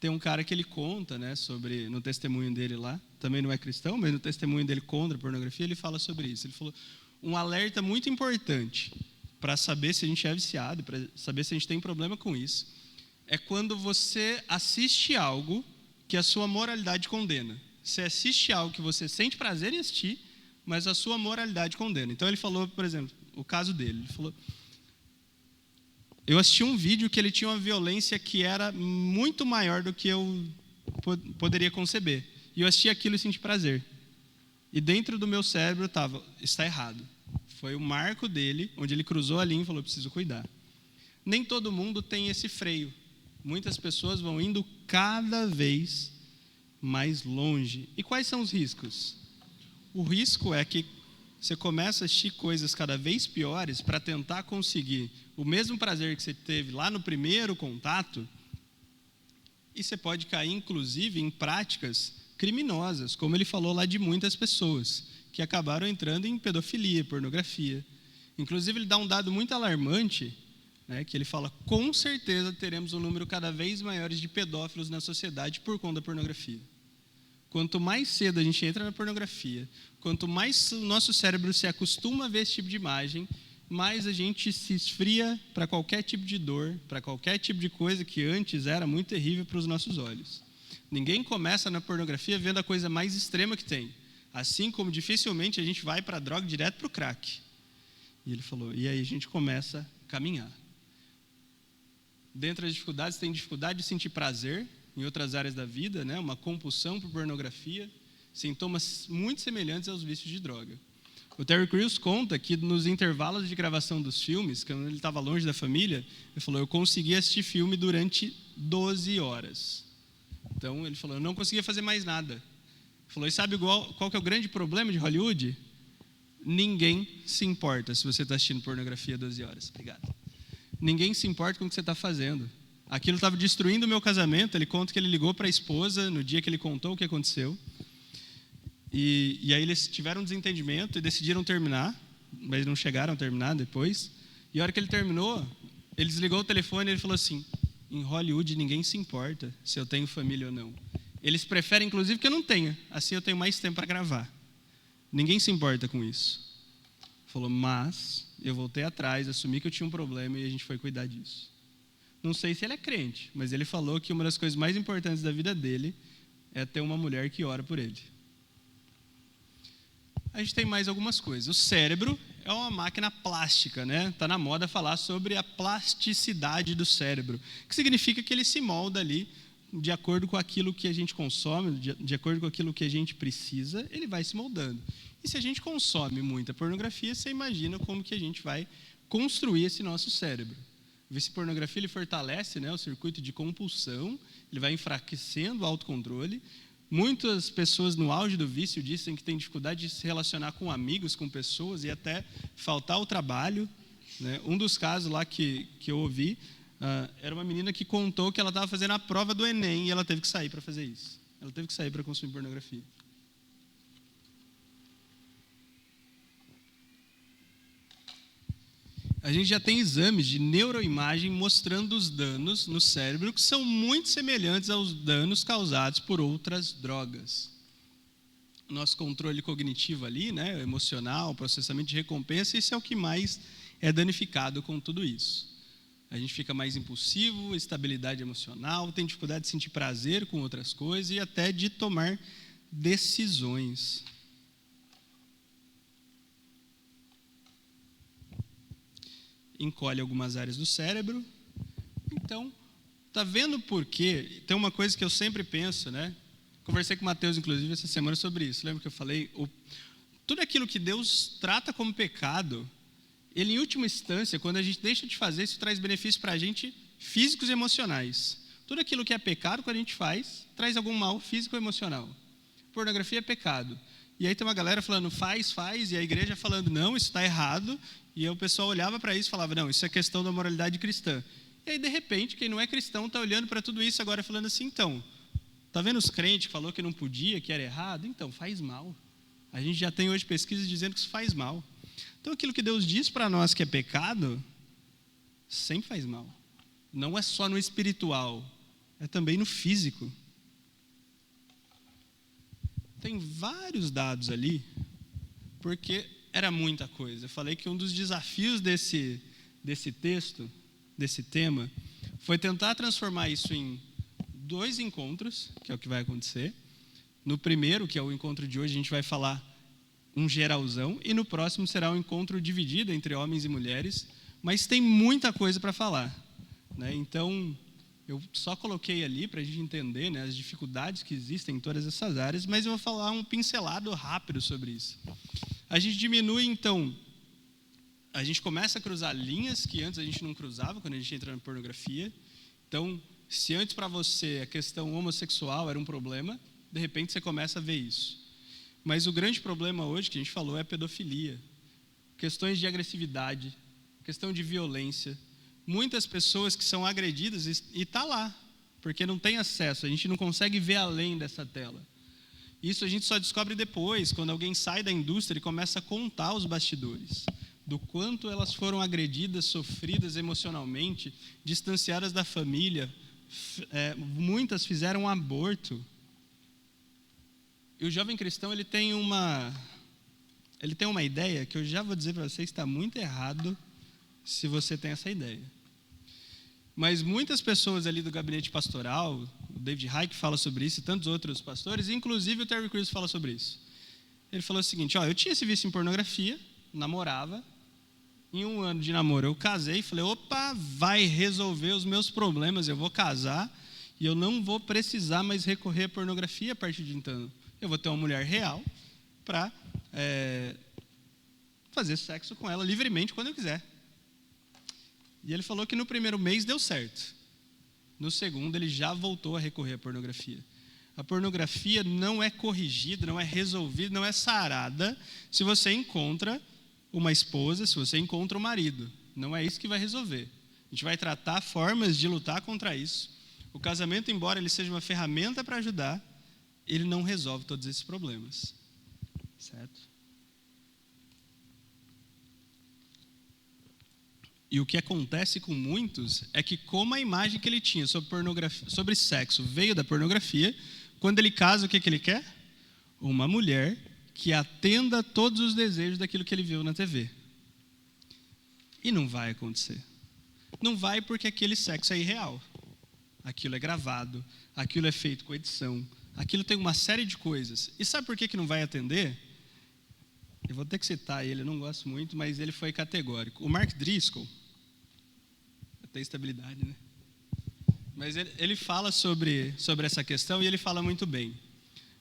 Tem um cara que ele conta, né, sobre, no testemunho dele lá, também não é cristão, mas no testemunho dele contra a pornografia, ele fala sobre isso. Ele falou, um alerta muito importante para saber se a gente é viciado, para saber se a gente tem problema com isso, é quando você assiste algo que a sua moralidade condena. Você assiste algo que você sente prazer em assistir, mas a sua moralidade condena. Então ele falou, por exemplo, o caso dele, ele falou, eu assisti um vídeo que ele tinha uma violência que era muito maior do que eu poderia conceber. E eu assisti aquilo e senti prazer. E dentro do meu cérebro estava, está errado. Foi o marco dele, onde ele cruzou a linha e falou, preciso cuidar. Nem todo mundo tem esse freio. Muitas pessoas vão indo cada vez mais longe. E quais são os riscos? O risco é que você começa a assistir coisas cada vez piores para tentar conseguir o mesmo prazer que você teve lá no primeiro contato, e você pode cair, inclusive, em práticas criminosas, como ele falou lá de muitas pessoas, que acabaram entrando em pedofilia, pornografia. Inclusive, ele dá um dado muito alarmante, né, que ele fala, com certeza teremos um número cada vez maior de pedófilos na sociedade por conta da pornografia. Quanto mais cedo a gente entra na pornografia, quanto mais o nosso cérebro se acostuma a ver esse tipo de imagem, mais a gente se esfria para qualquer tipo de dor, para qualquer tipo de coisa que antes era muito terrível para os nossos olhos. Ninguém começa na pornografia vendo a coisa mais extrema que tem, assim como dificilmente a gente vai para a droga direto para o crack. E ele falou, e aí a gente começa a caminhar. Dentre as dificuldades, tem dificuldade de sentir prazer em outras áreas da vida, né? Uma compulsão por pornografia, sintomas muito semelhantes aos vícios de droga. O Terry Crews conta que nos intervalos de gravação dos filmes, quando ele estava longe da família, ele falou, eu consegui assistir filme durante 12 horas. Então, ele falou, eu não conseguia fazer mais nada. Ele falou, e sabe qual que é o grande problema de Hollywood? Ninguém se importa se você está assistindo pornografia 12 horas. Obrigado. Ninguém se importa com o que você está fazendo. Aquilo estava destruindo o meu casamento. Ele conta que ele ligou para a esposa no dia que ele contou o que aconteceu. E aí eles tiveram um desentendimento e decidiram terminar, mas não chegaram a terminar depois. E a hora que ele terminou, ele desligou o telefone e ele falou assim, em Hollywood ninguém se importa se eu tenho família ou não. Eles preferem, inclusive, que eu não tenha. Assim eu tenho mais tempo para gravar. Ninguém se importa com isso. Falou, mas eu voltei atrás, assumi que eu tinha um problema e a gente foi cuidar disso. Não sei se ele é crente, mas ele falou que uma das coisas mais importantes da vida dele é ter uma mulher que ora por ele. A gente tem mais algumas coisas. O cérebro é uma máquina plástica, né? Está na moda falar sobre a plasticidade do cérebro, que significa que ele se molda ali de acordo com aquilo que a gente consome, de acordo com aquilo que a gente precisa, ele vai se moldando. E se a gente consome muita pornografia, você imagina como que a gente vai construir esse nosso cérebro. Esse pornografia ele fortalece, né, o circuito de compulsão, ele vai enfraquecendo o autocontrole. Muitas pessoas no auge do vício dizem que têm dificuldade de se relacionar com amigos, com pessoas e até faltar ao trabalho, né? Um dos casos lá que eu ouvi, era uma menina que contou que ela estava fazendo a prova do Enem e ela teve que sair para fazer isso. Ela teve que sair para consumir pornografia. A gente já tem exames de neuroimagem mostrando os danos no cérebro que são muito semelhantes aos danos causados por outras drogas. Nosso controle cognitivo ali, né, emocional, processamento de recompensa, isso é o que mais é danificado com tudo isso. A gente fica mais impulsivo, estabilidade emocional, tem dificuldade de sentir prazer com outras coisas e até de tomar decisões. Encolhe algumas áreas do cérebro. Então, tá vendo por quê? Tem uma coisa que eu sempre penso, né? Conversei com o Mateus, inclusive, essa semana sobre isso. Lembra que eu falei? Tudo aquilo que Deus trata como pecado, ele, em última instância, quando a gente deixa de fazer, isso traz benefícios para a gente físicos e emocionais. Tudo aquilo que é pecado, quando a gente faz, traz algum mal físico ou emocional. Pornografia é pecado. E aí tem uma galera falando, faz, e a igreja falando, não, isso está errado. E aí o pessoal olhava para isso e falava, não, isso é questão da moralidade cristã. E aí, de repente, quem não é cristão está olhando para tudo isso agora falando assim, então, está vendo os crentes que falou que não podia, que era errado? Então, faz mal. A gente já tem hoje pesquisas dizendo que isso faz mal. Então, aquilo que Deus diz para nós que é pecado, sempre faz mal. Não é só no espiritual, é também no físico. Tem vários dados ali, porque era muita coisa. Eu falei que um dos desafios desse texto, desse tema, foi tentar transformar isso em 2 encontros, que é o que vai acontecer. No primeiro, que é o encontro de hoje, a gente vai falar um geralzão, e no próximo será um encontro dividido entre homens e mulheres, mas tem muita coisa para falar, né? Então, eu só coloquei ali para a gente entender, né, as dificuldades que existem em todas essas áreas, mas eu vou falar um pincelado rápido sobre isso. A gente diminui, então, a gente começa a cruzar linhas que antes a gente não cruzava quando a gente entra na pornografia. Então, se antes para você a questão homossexual era um problema, de repente você começa a ver isso. Mas o grande problema hoje, que a gente falou, é a pedofilia. Questões de agressividade, questão de violência. Muitas pessoas que são agredidas e está lá, porque não tem acesso, a gente não consegue ver além dessa tela. Isso a gente só descobre depois, quando alguém sai da indústria e começa a contar os bastidores, do quanto elas foram agredidas, sofridas emocionalmente, distanciadas da família, muitas fizeram um aborto. E o jovem cristão ele tem uma ideia que eu já vou dizer para você, está muito errado se você tem essa ideia. Mas muitas pessoas ali do gabinete pastoral, o David Icke fala sobre isso e tantos outros pastores, inclusive o Terry Crews fala sobre isso. Ele falou o seguinte, eu tinha esse vício em pornografia, namorava, em 1 ano de namoro eu casei e falei, opa, vai resolver os meus problemas, eu vou casar e eu não vou precisar mais recorrer à pornografia a partir de então. Eu vou ter uma mulher real para fazer sexo com ela livremente quando eu quiser. E ele falou que no primeiro mês deu certo. No segundo, ele já voltou a recorrer à pornografia. A pornografia não é corrigida, não é resolvida, não é sarada se você encontra uma esposa, se você encontra um marido. Não é isso que vai resolver. A gente vai tratar formas de lutar contra isso. O casamento, embora ele seja uma ferramenta para ajudar, ele não resolve todos esses problemas. Certo? E o que acontece com muitos é que, como a imagem que ele tinha sobre pornografia, sobre sexo veio da pornografia, quando ele casa, o que ele quer? Uma mulher que atenda a todos os desejos daquilo que ele viu na TV. E não vai acontecer. Não vai porque aquele sexo é irreal. Aquilo é gravado, aquilo é feito com edição, aquilo tem uma série de coisas. E sabe por que não vai atender? Eu vou ter que citar ele, eu não gosto muito, mas ele foi categórico. O Mark Driscoll, tem estabilidade, né? Mas ele fala sobre essa questão e ele fala muito bem.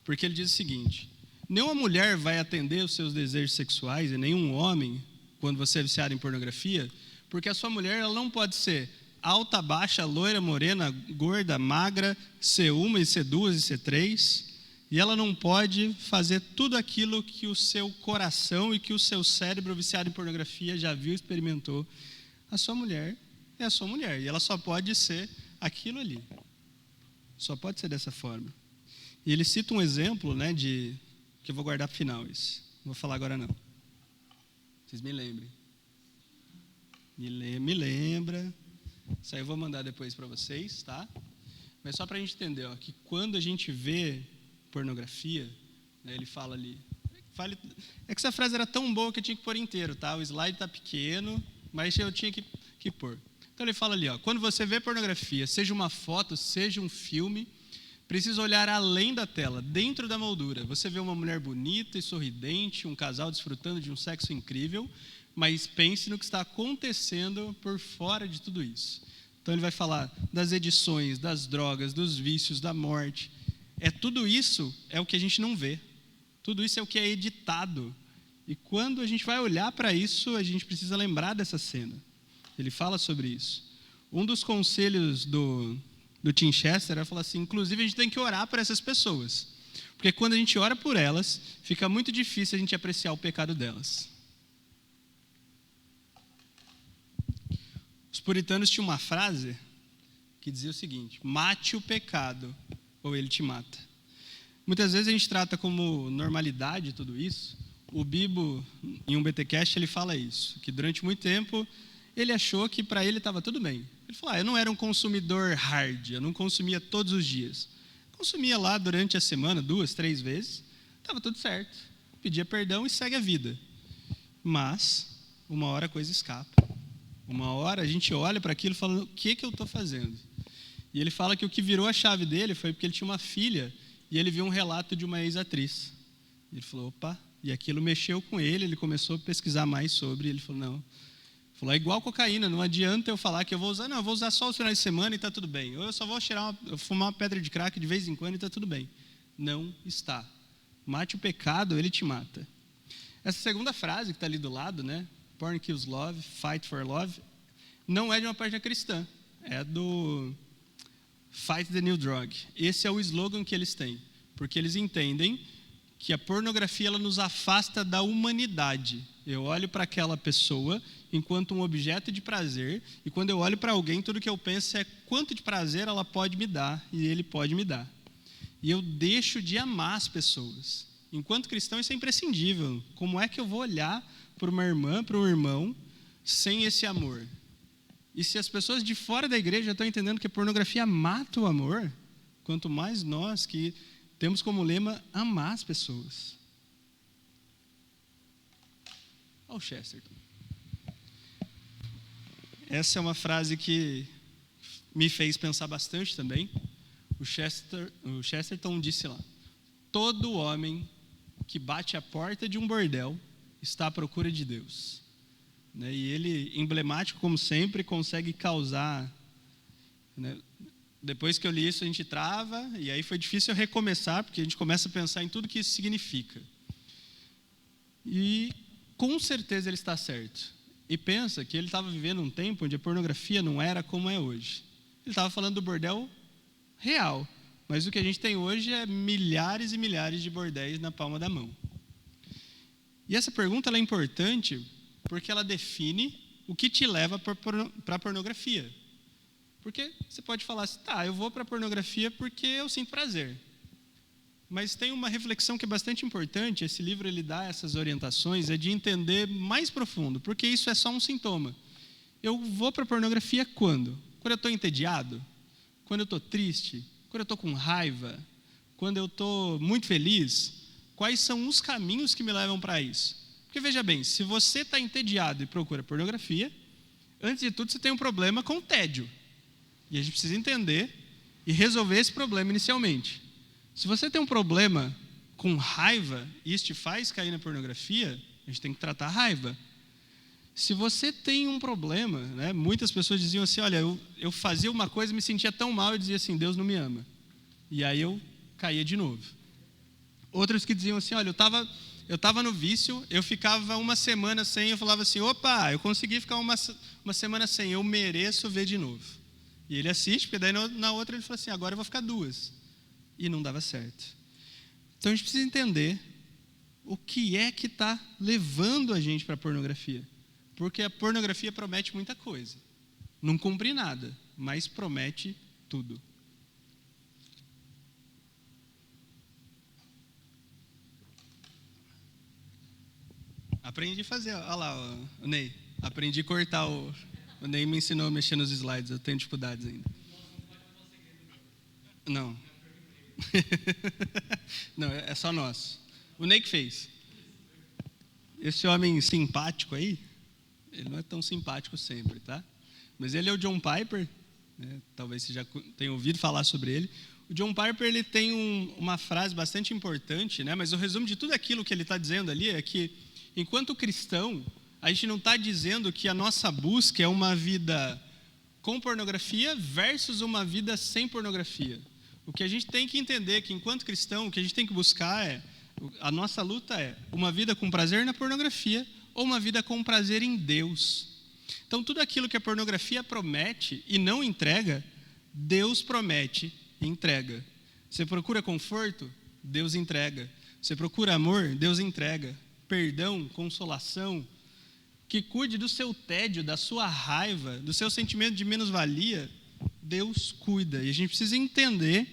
Porque ele diz o seguinte: nenhuma mulher vai atender os seus desejos sexuais, e nenhum homem, quando você é viciado em pornografia, porque a sua mulher ela não pode ser alta, baixa, loira, morena, gorda, magra, C1 e C2 e C3, e ela não pode fazer tudo aquilo que o seu coração e que o seu cérebro viciado em pornografia já viu e experimentou. A sua mulher é a sua mulher, e ela só pode ser aquilo ali. Só pode ser dessa forma. E ele cita um exemplo, né, que eu vou guardar para o final isso. Não vou falar agora não. Vocês me lembrem. Me lembra. Isso aí eu vou mandar depois para vocês, tá? Mas só para a gente entender, ó, que quando a gente vê pornografia, né, ele fala ali. É que essa frase era tão boa que eu tinha que pôr inteiro, tá? O slide está pequeno, mas eu tinha que pôr. Então ele fala ali, ó, quando você vê pornografia, seja uma foto, seja um filme, precisa olhar além da tela, dentro da moldura. Você vê uma mulher bonita e sorridente, um casal desfrutando de um sexo incrível, mas pense no que está acontecendo por fora de tudo isso. Então ele vai falar das edições, das drogas, dos vícios, da morte. Tudo isso é o que a gente não vê. Tudo isso é o que é editado. E quando a gente vai olhar para isso, a gente precisa lembrar dessa cena. Ele fala sobre isso. Um dos conselhos do Tim Chester é falar assim, inclusive a gente tem que orar por essas pessoas. Porque quando a gente ora por elas, fica muito difícil a gente apreciar o pecado delas. Os puritanos tinham uma frase que dizia o seguinte: mate o pecado ou ele te mata. Muitas vezes a gente trata como normalidade tudo isso. O Bibo, em um BTcast, ele fala isso, que durante muito tempo ele achou que para ele estava tudo bem. Ele falou, eu não era um consumidor hard, eu não consumia todos os dias. Consumia lá durante a semana, 2, 3 vezes, estava tudo certo. Pedia perdão e segue a vida. Mas, uma hora a coisa escapa. Uma hora a gente olha para aquilo e fala, o que eu estou fazendo? E ele fala que o que virou a chave dele foi porque ele tinha uma filha e ele viu um relato de uma ex-atriz. Ele falou, opa, e aquilo mexeu com ele, ele começou a pesquisar mais sobre, ele falou, não. Falou, é igual cocaína, não adianta eu falar que eu vou usar, não, eu vou usar só os finais de semana e está tudo bem. Ou eu só vou fumar uma pedra de crack de vez em quando e está tudo bem. Não está. Mate o pecado, ele te mata. Essa segunda frase que está ali do lado, né? Porn kills love, fight for love, não é de uma página cristã. É do Fight the New Drug. Esse é o slogan que eles têm. Porque eles entendem que a pornografia ela nos afasta da humanidade. Eu olho para aquela pessoa enquanto um objeto de prazer, e quando eu olho para alguém, tudo que eu penso é quanto de prazer ela pode me dar, e ele pode me dar. E eu deixo de amar as pessoas. Enquanto cristão, isso é imprescindível. Como é que eu vou olhar para uma irmã, para um irmão, sem esse amor? E se as pessoas de fora da igreja estão entendendo que a pornografia mata o amor, quanto mais nós que temos como lema amar as pessoas. Olha o Chesterton. Essa é uma frase que me fez pensar bastante também. O Chesterton disse lá, todo homem que bate a porta de um bordel está à procura de Deus. E ele, emblemático como sempre, consegue causar... Depois que eu li isso, a gente trava, e aí foi difícil eu recomeçar, porque a gente começa a pensar em tudo que isso significa. E com certeza ele está certo. E pensa que ele estava vivendo um tempo onde a pornografia não era como é hoje. Ele estava falando do bordel real. Mas o que a gente tem hoje é milhares e milhares de bordéis na palma da mão. E essa pergunta ela é importante porque ela define o que te leva para a pornografia. Porque você pode falar assim, tá, eu vou para a pornografia porque eu sinto prazer. Mas tem uma reflexão que é bastante importante, esse livro ele dá essas orientações, é de entender mais profundo, porque isso é só um sintoma. Eu vou para a pornografia quando? Quando eu estou entediado? Quando eu estou triste? Quando eu estou com raiva? Quando eu estou muito feliz? Quais são os caminhos que me levam para isso? Porque veja bem, se você está entediado e procura pornografia, antes de tudo você tem um problema com o tédio. E a gente precisa entender e resolver esse problema inicialmente. Se você tem um problema com raiva e isso te faz cair na pornografia, a gente tem que tratar a raiva. Se você tem um problema, né, muitas pessoas diziam assim, olha, eu fazia uma coisa e me sentia tão mal, eu dizia assim, Deus não me ama. E aí eu caía de novo. Outros que diziam assim, olha, eu estava no vício, eu ficava uma semana sem, eu falava assim, opa, eu consegui ficar uma semana sem, eu mereço ver de novo. E ele assiste, porque daí na outra ele fala assim, agora eu vou ficar 2. E não dava certo. Então a gente precisa entender o que é que está levando a gente para a pornografia. Porque a pornografia promete muita coisa. Não cumpre nada, mas promete tudo. Aprendi a fazer, olha lá, o Ney. Aprendi a cortar o Ney me ensinou a mexer nos slides, eu tenho dificuldades ainda. Não. Não, é só nós. O Ney que fez. Esse homem simpático aí, ele não é tão simpático sempre, tá? Mas ele é o John Piper, né? Talvez você já tenha ouvido falar sobre ele. O John Piper ele tem uma frase bastante importante, né? Mas o resumo de tudo aquilo que ele está dizendo ali é que, enquanto cristão, a gente não está dizendo que a nossa busca é uma vida com pornografia versus uma vida sem pornografia. O que a gente tem que entender é que, enquanto cristão, o que a gente tem que buscar a nossa luta é uma vida com prazer na pornografia ou uma vida com prazer em Deus. Então, tudo aquilo que a pornografia promete e não entrega, Deus promete e entrega. Você procura conforto? Deus entrega. Você procura amor? Deus entrega. Perdão, consolação, que cuide do seu tédio, da sua raiva, do seu sentimento de menos-valia, Deus cuida. E a gente precisa entender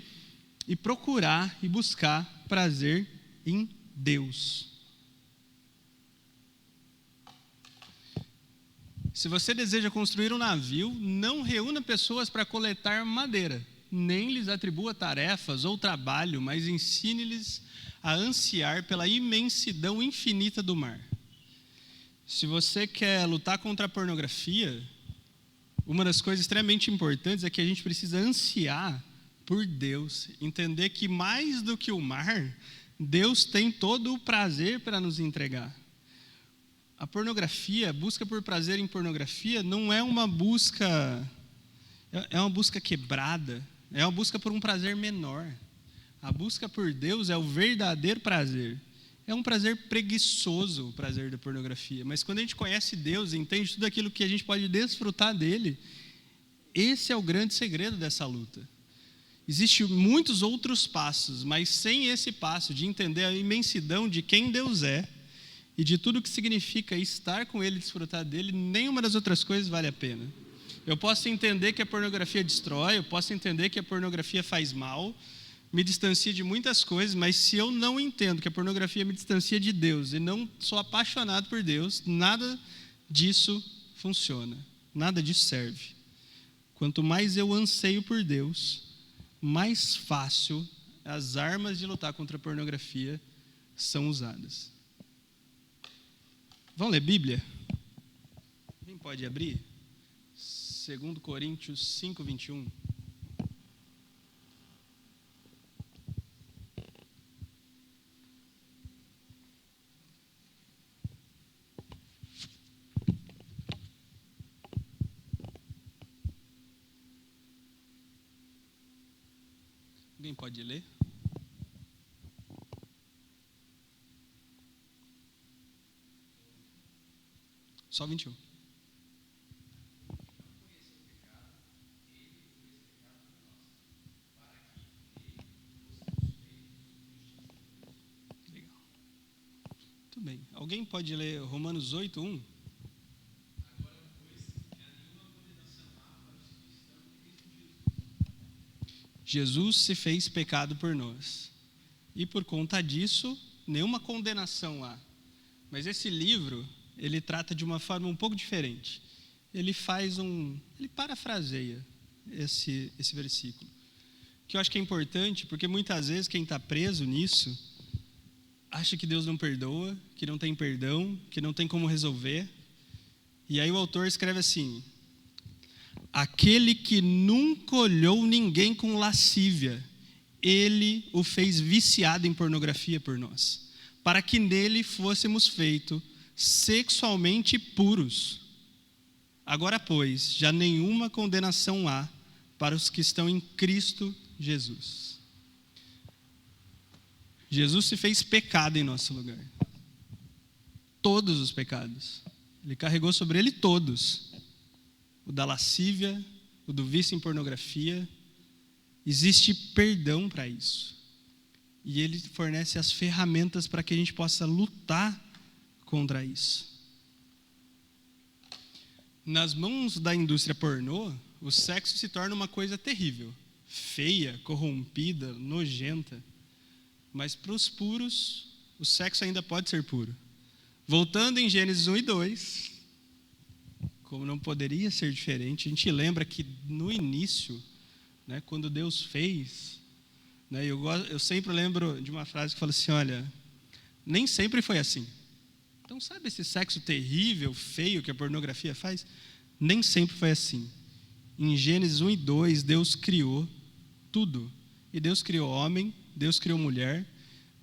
e procurar e buscar prazer em Deus. Se você deseja construir um navio, não reúna pessoas para coletar madeira, nem lhes atribua tarefas ou trabalho, mas ensine-lhes a ansiar pela imensidão infinita do mar. Se você quer lutar contra a pornografia, uma das coisas extremamente importantes é que a gente precisa ansiar por Deus, entender que mais do que o mar, Deus tem todo o prazer para nos entregar. A pornografia, a busca por prazer em pornografia, não é uma busca, é uma busca quebrada, é uma busca por um prazer menor. A busca por Deus é o verdadeiro prazer. É um prazer preguiçoso, o prazer da pornografia. Mas quando a gente conhece Deus e entende tudo aquilo que a gente pode desfrutar dele, esse é o grande segredo dessa luta. Existem muitos outros passos, mas sem esse passo de entender a imensidão de quem Deus é e de tudo o que significa estar com Ele e desfrutar dele, nenhuma das outras coisas vale a pena. Eu posso entender que a pornografia destrói, eu posso entender que a pornografia faz mal, me distancia de muitas coisas, mas se eu não entendo que a pornografia me distancia de Deus e não sou apaixonado por Deus, nada disso funciona, nada disso serve. Quanto mais eu anseio por Deus, mais fácil as armas de lutar contra a pornografia são usadas. Vamos ler Bíblia? Quem pode abrir? 2 Coríntios 5, 21. Alguém pode ler? Só 21. bem. Alguém pode ler Romanos 8:1? Jesus se fez pecado por nós. E por conta disso, nenhuma condenação há. Mas esse livro, ele trata de uma forma um pouco diferente. Ele parafraseia esse versículo. Que eu acho que é importante, porque muitas vezes quem está preso nisso, acha que Deus não perdoa, que não tem perdão, que não tem como resolver. E aí o autor escreve assim: aquele que nunca olhou ninguém com lascívia, ele o fez viciado em pornografia por nós, para que nele fôssemos feitos sexualmente puros. Agora, pois, já nenhuma condenação há para os que estão em Cristo Jesus. Jesus se fez pecado em nosso lugar. Todos os pecados. Ele carregou sobre ele todos. O da lascívia, o do vício em pornografia. Existe perdão para isso. E ele fornece as ferramentas para que a gente possa lutar contra isso. Nas mãos da indústria pornô, o sexo se torna uma coisa terrível, feia, corrompida, nojenta. Mas para os puros, o sexo ainda pode ser puro. Voltando em Gênesis 1 e 2, como não poderia ser diferente, a gente lembra que no início, né, quando Deus fez, né, eu sempre lembro de uma frase que fala assim: olha, nem sempre foi assim. Então, sabe esse sexo terrível, feio que a pornografia faz? Nem sempre foi assim. Em Gênesis 1 e 2, Deus criou tudo. E Deus criou homem, Deus criou mulher,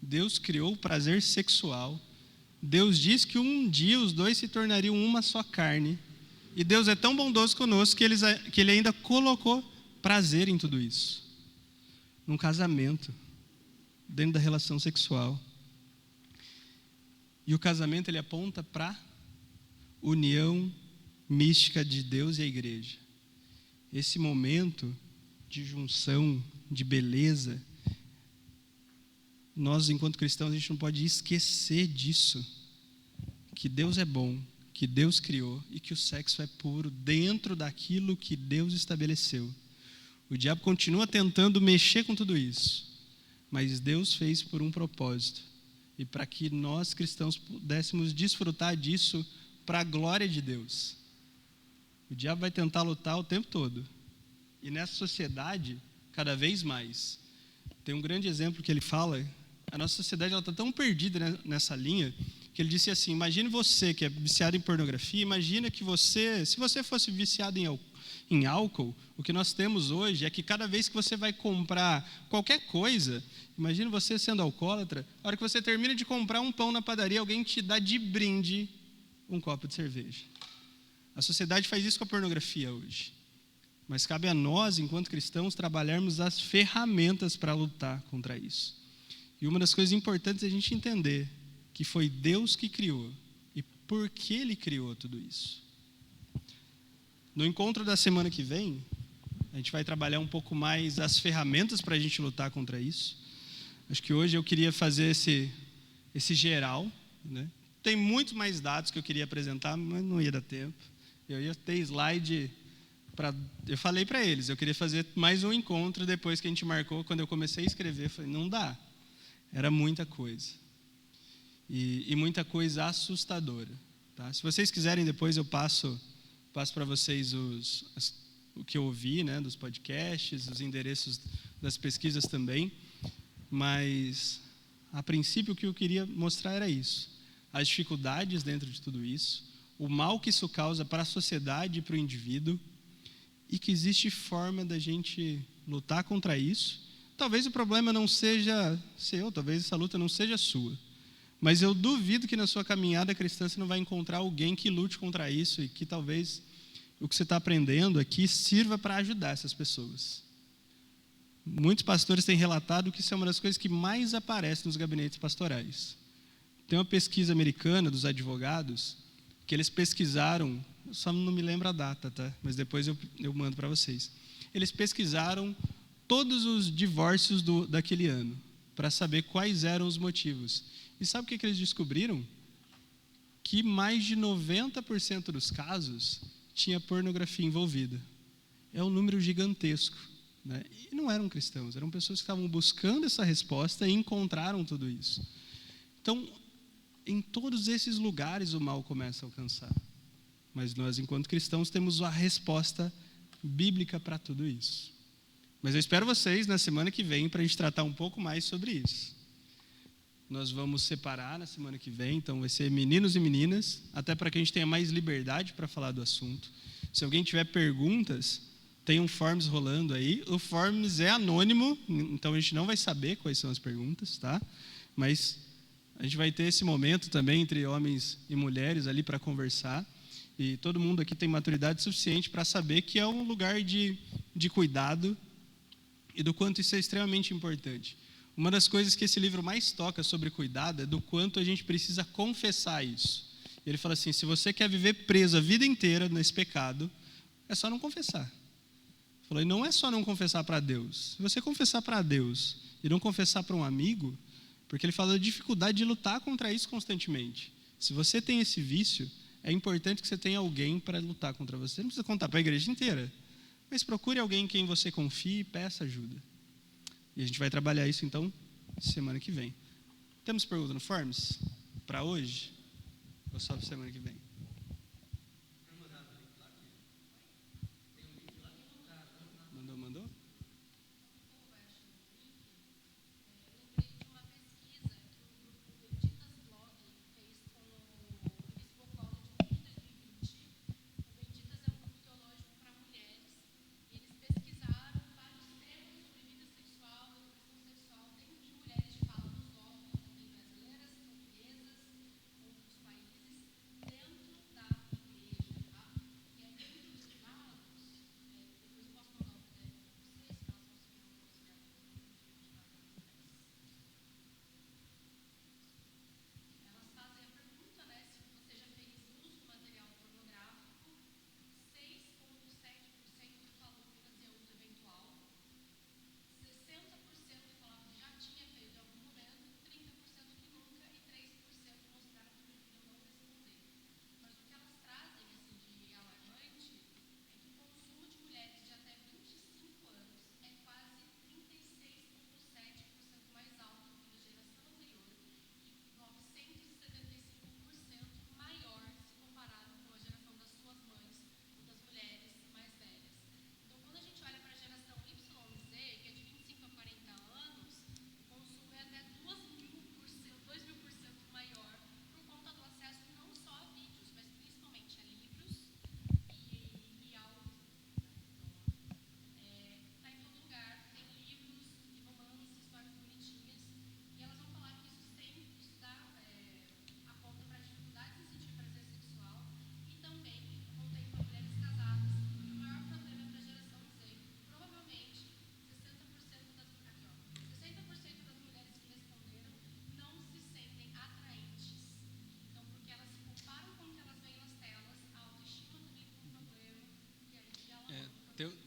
Deus criou o prazer sexual. Deus diz que um dia os dois se tornariam uma só carne. E Deus é tão bondoso conosco que Ele ainda colocou prazer em tudo isso. Num casamento, dentro da relação sexual. E o casamento, ele aponta para a união mística de Deus e a igreja. Esse momento de junção, de beleza, nós, enquanto cristãos, a gente não pode esquecer disso. Que Deus é bom, que Deus criou e que o sexo é puro dentro daquilo que Deus estabeleceu. O diabo continua tentando mexer com tudo isso, mas Deus fez por um propósito. E para que nós, cristãos, pudéssemos desfrutar disso para a glória de Deus. O diabo vai tentar lutar o tempo todo. E nessa sociedade, cada vez mais. Tem um grande exemplo que ele fala. A nossa sociedade está tão perdida nessa linha, que ele disse assim: imagine você que é viciado em pornografia, imagina que se você fosse viciado em álcool, o que nós temos hoje é que cada vez que você vai comprar qualquer coisa, imagina você sendo alcoólatra, a hora que você termina de comprar um pão na padaria, alguém te dá de brinde um copo de cerveja. A sociedade faz isso com a pornografia hoje. Mas cabe a nós, enquanto cristãos, trabalharmos as ferramentas para lutar contra isso. E uma das coisas importantes é a gente entender que foi Deus que criou e por que Ele criou tudo isso. No encontro da semana que vem, a gente vai trabalhar um pouco mais as ferramentas para a gente lutar contra isso. Acho que hoje eu queria fazer esse geral, né? Tem muito mais dados que eu queria apresentar, mas não ia dar tempo. Eu ia ter slide eu falei para eles, eu queria fazer mais um encontro depois que a gente marcou. Quando eu comecei a escrever, eu falei, não dá. Era muita coisa. E muita coisa assustadora. Tá? Se vocês quiserem, depois eu passo para vocês o que eu ouvi, né, dos podcasts, os endereços das pesquisas também. Mas, a princípio, o que eu queria mostrar era isso. As dificuldades dentro de tudo isso, o mal que isso causa para a sociedade e para o indivíduo, e que existe forma da gente lutar contra isso. Talvez o problema não seja seu, talvez essa luta não seja sua. Mas eu duvido que na sua caminhada cristã você não vai encontrar alguém que lute contra isso e que talvez o que você está aprendendo aqui sirva para ajudar essas pessoas. Muitos pastores têm relatado que isso é uma das coisas que mais aparece nos gabinetes pastorais. Tem uma pesquisa americana dos advogados que eles pesquisaram, só não me lembro a data, tá? Mas depois eu mando para vocês. Eles pesquisaram todos os divórcios daquele ano, para saber quais eram os motivos. E sabe o que eles descobriram? que mais de 90% dos casos tinha pornografia envolvida. É um número gigantesco, né? E não eram cristãos, eram pessoas que estavam buscando essa resposta e encontraram tudo isso. Então, em todos esses lugares o mal começa a alcançar. Mas nós, enquanto cristãos, temos a resposta bíblica para tudo isso. Mas eu espero vocês na semana que vem para a gente tratar um pouco mais sobre isso. Nós vamos separar na semana que vem, então vai ser meninos e meninas, até para que a gente tenha mais liberdade para falar do assunto. Se alguém tiver perguntas, tem um Forms rolando aí. O Forms é anônimo, então a gente não vai saber quais são as perguntas, tá? Mas a gente vai ter esse momento também entre homens e mulheres ali para conversar. E todo mundo aqui tem maturidade suficiente para saber que é um lugar de cuidado e do quanto isso é extremamente importante. Uma das coisas que esse livro mais toca sobre cuidado é do quanto a gente precisa confessar isso. Ele fala assim, se você quer viver preso a vida inteira nesse pecado, é só não confessar. Ele falou, e não é só não confessar para Deus. Se você confessar para Deus e não confessar para um amigo, porque ele fala da dificuldade de lutar contra isso constantemente. Se você tem esse vício, é importante que você tenha alguém para lutar contra você. Você não precisa contar para a igreja inteira, mas procure alguém em quem você confie e peça ajuda. E a gente vai trabalhar isso, então, semana que vem. Temos pergunta no Forms? Para hoje? Ou só para semana que vem? Mandou?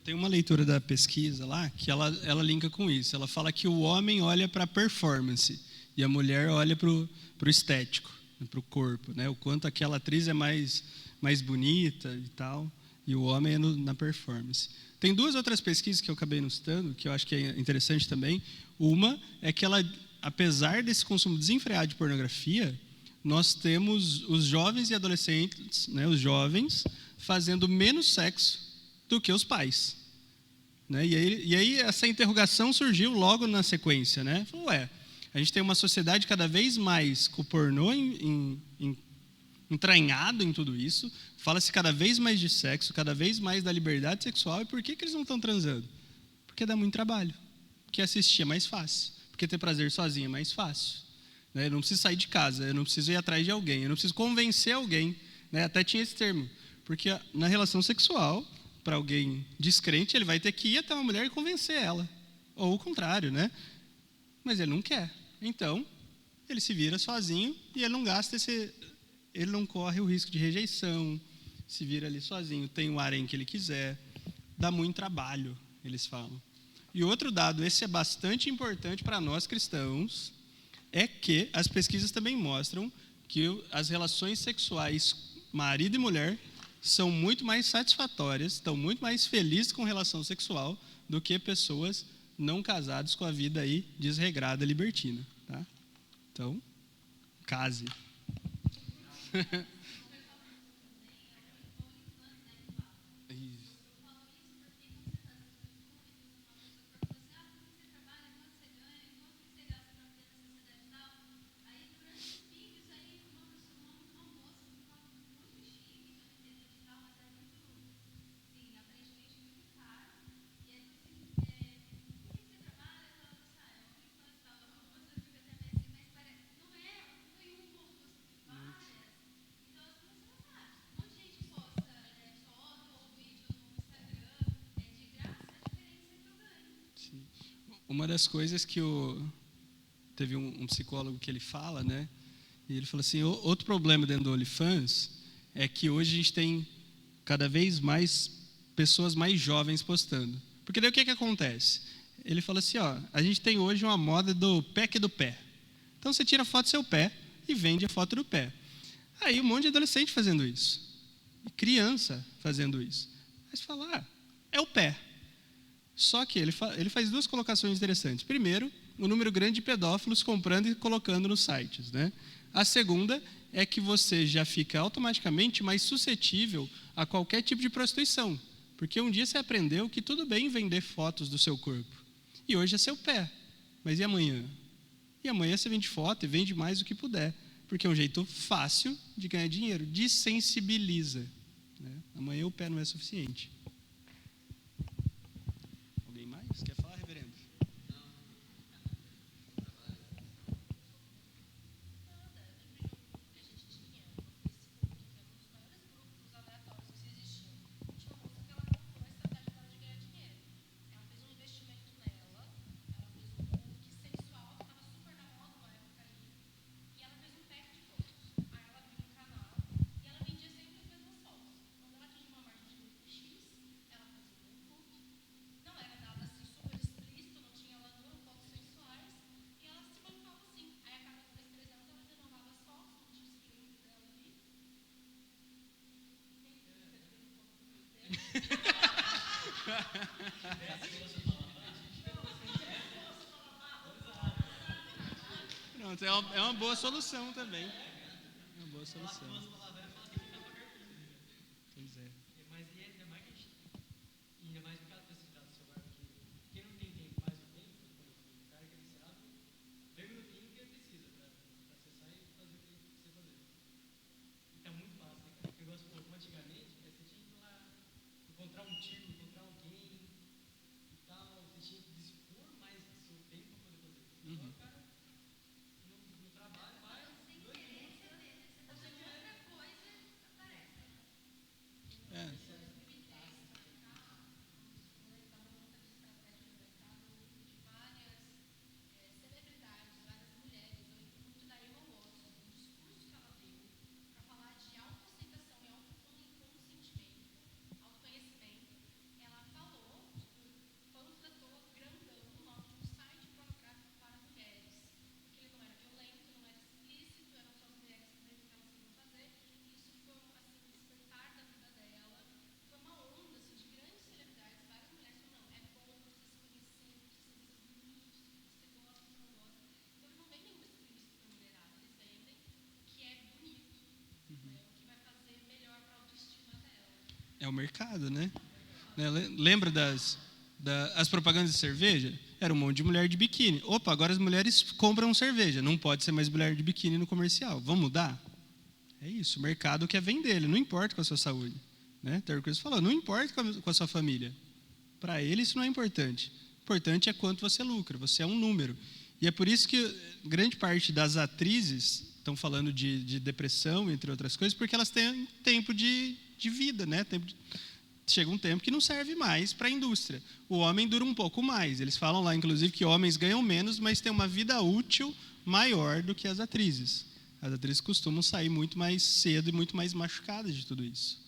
Tem uma leitura da pesquisa lá que ela linka com isso. Ela fala que o homem olha para a performance e a mulher olha para o estético, para o corpo, né? O quanto aquela atriz é mais bonita e tal, e o homem é na performance. Tem duas outras pesquisas que eu acabei não citando, que eu acho que é interessante também. Uma é que ela, apesar desse consumo desenfreado de pornografia, nós temos os jovens e adolescentes, né, os jovens, fazendo menos sexo do que os pais, né? E aí essa interrogação surgiu logo na sequência, né? Falou, a gente tem uma sociedade cada vez mais com o pornô entranhado em tudo isso, fala-se cada vez mais de sexo, cada vez mais da liberdade sexual, e por que eles não estão transando? Porque dá muito trabalho, porque assistir é mais fácil, porque ter prazer sozinho é mais fácil, né? Eu não preciso sair de casa, eu não preciso ir atrás de alguém, eu não preciso convencer alguém, né? Até tinha esse termo, porque na relação sexual, para alguém descrente, ele vai ter que ir até uma mulher e convencer ela. Ou o contrário, né? Mas ele não quer. Então, ele se vira sozinho e ele não gasta ele não corre o risco de rejeição, se vira ali sozinho, tem o harém que ele quiser, dá muito trabalho, eles falam. E outro dado, esse é bastante importante para nós cristãos, é que as pesquisas também mostram que as relações sexuais marido e mulher são muito mais satisfatórias, estão muito mais felizes com relação sexual do que pessoas não casadas com a vida aí desregrada, libertina, tá? Então, case. Uma das coisas que teve um psicólogo que ele fala, né? E ele falou assim, outro problema dentro do OnlyFans é que hoje a gente tem cada vez mais pessoas mais jovens postando. Porque daí o que acontece? Ele fala assim, ó, a gente tem hoje uma moda do pack do pé. Então você tira a foto do seu pé e vende a foto do pé. Aí um monte de adolescente fazendo isso. Criança fazendo isso. Aí você fala, é o pé. Só que ele faz duas colocações interessantes. Primeiro, o número grande de pedófilos comprando e colocando nos sites, né? A segunda é que você já fica automaticamente mais suscetível a qualquer tipo de prostituição. Porque um dia você aprendeu que tudo bem vender fotos do seu corpo. E hoje é seu pé. Mas e amanhã? E amanhã você vende foto e vende mais do que puder. Porque é um jeito fácil de ganhar dinheiro. Desensibiliza, né? Amanhã o pé não é suficiente. Quer falar, reverendo? Pronto, é uma boa solução também. É uma boa solução. Pois é. Mas ainda mais ainda mais por causa desse dado celular, porque quem não tem tempo faz o tempo, o cara que é viciado, pega o minutinho que ele precisa para acessar e fazer o que ele precisa fazer. E tá muito fácil, né, cara? Porque eu gosto, antigamente, você tinha que ir lá encontrar um tio, encontrar alguém e tal, você tinha que dispor mais do seu tempo para poder fazer. Então, o cara no trabalho vai, 2 minutos, você quer outra coisa, aparece. É. É o mercado, né? Lembra as propagandas de cerveja? Era um monte de mulher de biquíni. Opa, agora as mulheres compram cerveja. Não pode ser mais mulher de biquíni no comercial. Vamos mudar? É isso. O mercado quer vender. Ele não importa com a sua saúde. Né? Terry Crews falou, não importa com a sua família. Para ele isso não é importante. O importante é quanto você lucra. Você é um número. E é por isso que grande parte das atrizes estão falando de depressão, entre outras coisas, porque elas têm tempo de vida, né? Chega um tempo que não serve mais para a indústria. O homem dura um pouco mais. Eles falam lá, inclusive, que homens ganham menos, mas têm uma vida útil maior do que as atrizes. As atrizes costumam sair muito mais cedo e muito mais machucadas de tudo isso.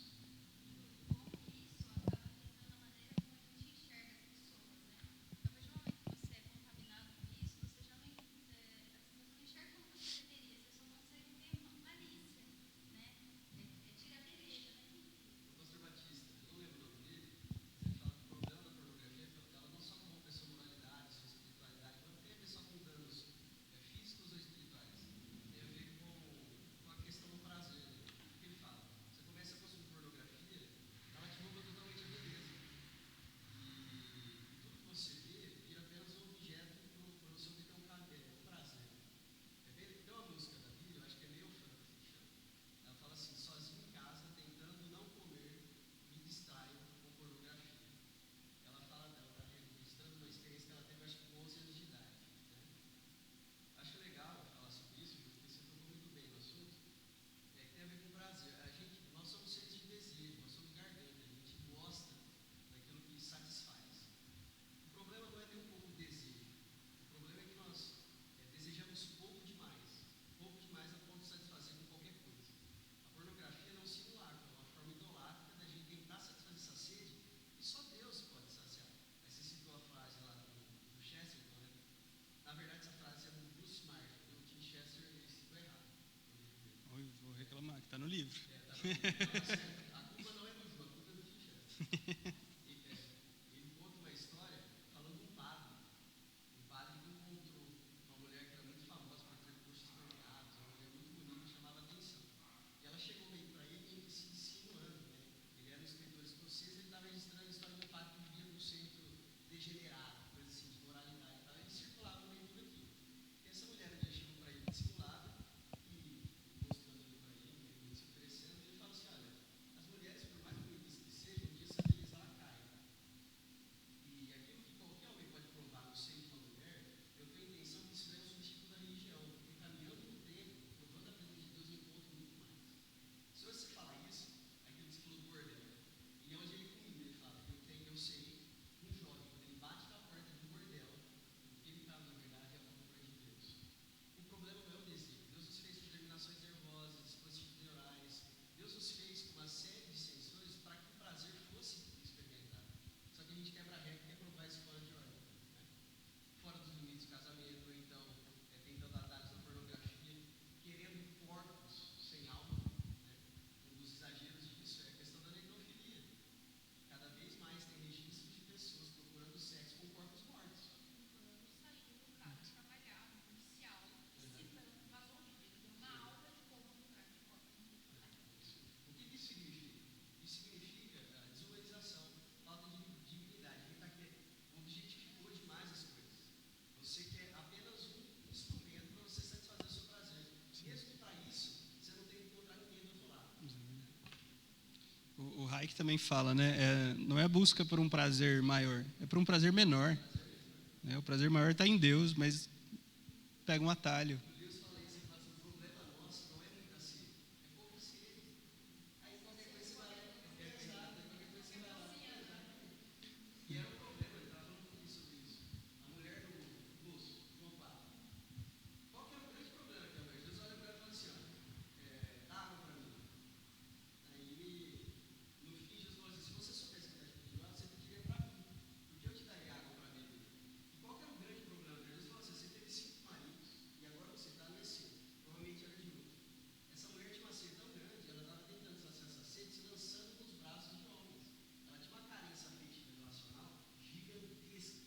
livro. A culpa não é do Ju, a culpa é do Chichester. Ele conta uma história falando de um padre que encontrou uma mulher que era muito famosa por ter cursos premiados, uma mulher muito bonita que chamava atenção. E ela chegou meio para ele e se insinuando, né? Ele era um escritor escocês, ele estava registrando a história de um padre que vivia num centro degenerado, coisa assim, de moralidade e tal. Ele circulava no meio de tudo aquilo. E essa mulher um dia chegou para ele dissimulada e mostrando ali para ele se oferecendo, e ele fala assim: olha, as mulheres, por mais bonitas que sejam, um dia essa beleza ela cai. E aquilo que qualquer homem pode provar no seio de uma mulher, eu tenho a intenção que isso é um substituto da religião, porque caminhando no tempo, provando a presença de Deus, eu encontro muito mais. Se você falar isso, aquilo que você falou do bordel, e é onde ele culmina, ele fala: eu sei, um jovem, quando ele bate na porta de um bordel, o que ele está, na verdade, é a procura de Deus. O problema não é o desejo. Deus nos fez com terminações nervosas, dispositivos neurais. Deus nos fez com uma série de sensores para que o prazer fosse experimentado. Só que a gente quebra a regra e quer provar isso fora de ordem, né? Fora dos limites do casamento, ou então tentando atalhos na pornografia, querendo corpos sem alma, né? Um dos exageros disso é a questão da necrofilia. Cada vez mais tem registros de pessoas procurando sexo com corpos mortos. O que isso significa? Isso significa desumanização, falta de dignidade. Ele objetificou demais as coisas. Você quer apenas um instrumento para você satisfazer o seu prazer. Mesmo para isso, você não tem que encontrar ninguém do outro lado. O Hayek também fala, né? Não é a busca por um prazer maior, é por um prazer menor. Né? O prazer maior está em Deus, mas pega um atalho. Deus fala isso, ele fala assim: o problema nosso não é muita sede, é pouca sede. Aí qualquer coisa você vai lá, qualquer coisa você vai lá. E era um problema, ele estava falando um pouquinho sobre isso. A mulher do moço, João Paulo. Qual que era o grande problema que a mulher? Jesus olha para ela e fala assim: dá água para mim. Aí, no fim, Jesus falou assim: se você soubesse que está te pedindo água, você pediria para mim, porque eu te daria água para beber. E qual que era o grande problema? Jesus falou assim: você teve 5 maridos e agora você está nesse, provavelmente era de outro. Essa mulher tinha uma sede tão grande, ela estava tentando saciar essa sede se lançando nos braços de homens. Ela tinha uma carência afetiva relacional gigantesca.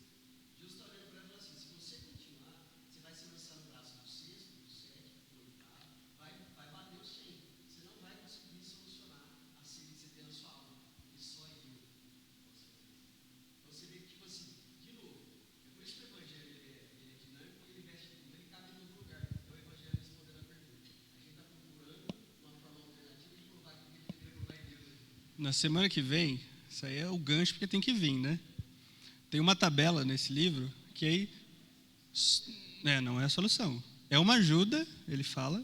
Jesus está olhando para ela e falou assim: se você continuar, você vai se lançar no braço do sexto, do sétimo, do oitavo, vai bater o 100. Você não vai conseguir solucionar a sede que você tem na sua alma, porque só eu posso fazer isso. Então você vê que, tipo assim, de novo, é por isso que o Evangelho ele é dinâmico e ele veste tudo, ele cabe em todo lugar. É o Evangelho respondendo a pergunta. A gente está procurando uma forma alternativa de provar que o que ele deveria provar em Deus. Na semana que vem, isso aí é o gancho porque tem que vir, né? Tem uma tabela nesse livro que aí não é a solução. É uma ajuda, ele fala,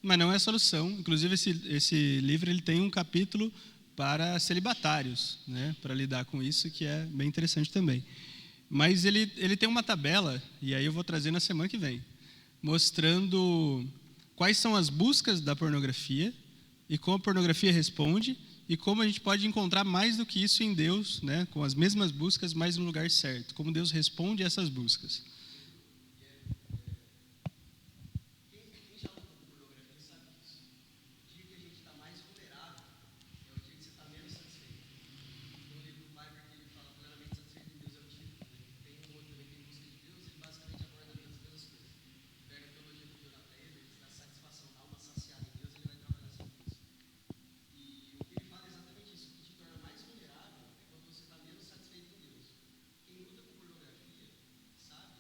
mas não é a solução. Inclusive esse livro ele tem um capítulo para celibatários, né? Para lidar com isso, que é bem interessante também. Mas ele tem uma tabela, e aí eu vou trazer na semana que vem, mostrando quais são as buscas da pornografia e como a pornografia responde e como a gente pode encontrar mais do que isso em Deus, né, com as mesmas buscas, mas no lugar certo. Como Deus responde a essas buscas. Quem já lutou com pornografia sabe disso. O dia que a gente está mais vulnerável é o dia que você está menos satisfeito. Tem um livro do Piper que ele fala plenamente satisfeito em Deus, é o título. Né? Tem um outro também que tem busca de Deus, ele basicamente aborda as mesmas coisas. Pega a teologia do Jonathan Edwards, dá satisfação, dá uma saciada em Deus, ele vai trabalhar sobre isso. E o que ele fala é exatamente isso. O que te torna mais vulnerável é quando você está menos satisfeito em Deus. Quem luta com pornografia sabe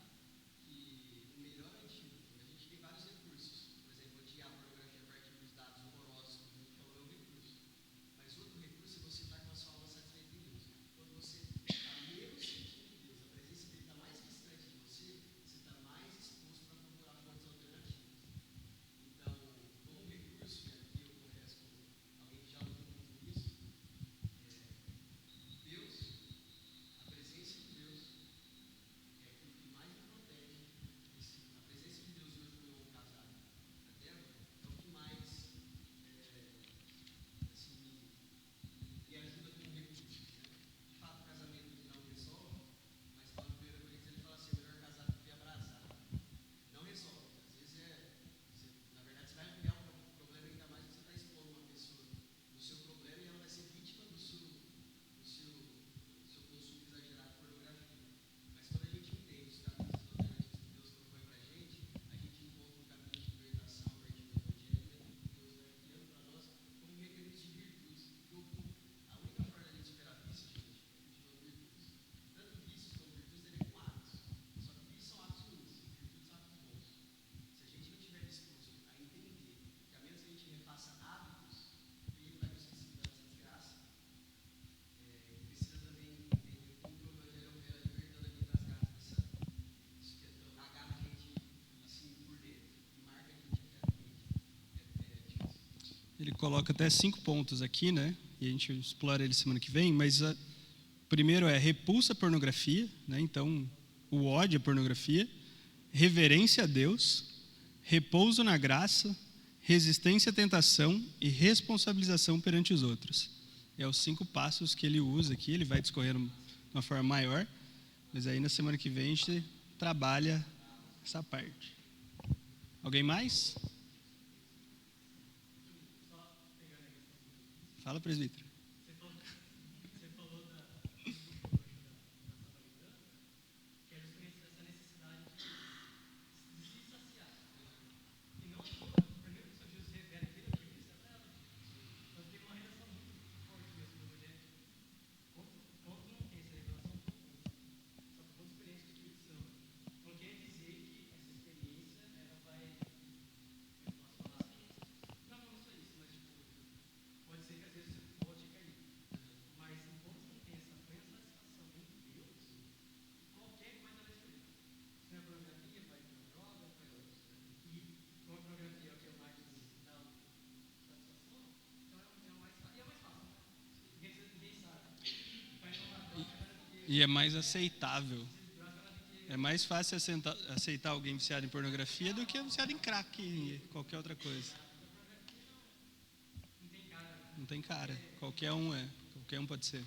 coloco até 5 pontos aqui, né? E a gente explora ele semana que vem, mas primeiro é repulsa à pornografia, né? Então, o ódio à pornografia, reverência a Deus, repouso na graça, resistência à tentação e responsabilização perante os outros. É os 5 passos que ele usa aqui, ele vai discorrendo de uma forma maior, mas aí na semana que vem a gente trabalha essa parte. Alguém mais? Fala, presbítero. Você falou da que é justamente essa necessidade de se saciar. E não primeiro que o Senhor Jesus revela aquilo que precisa para ela. Então tem uma relação muito forte mesmo com a mulher. Quando não tem essa revelação, só por experiência de Espírito Santo, não quer dizer que essa experiência ela vai falar. Não só isso, mas tipo, pode ser que às vezes você pode cair. Mas enquanto não tem essa plena satisfação em Deus, qualquer coisa vai ser. Se não é pornografia, vai para droga, vai para outros. E como a pornografia é o que é mais da satisfação, então é o mais fácil. E é o mais fácil, né? Ninguém sabe. Vai tomar droga, E é mais aceitável. É mais fácil aceitar alguém viciado em pornografia do que viciado em crack e qualquer outra coisa. Não tem cara. Qualquer um pode ser.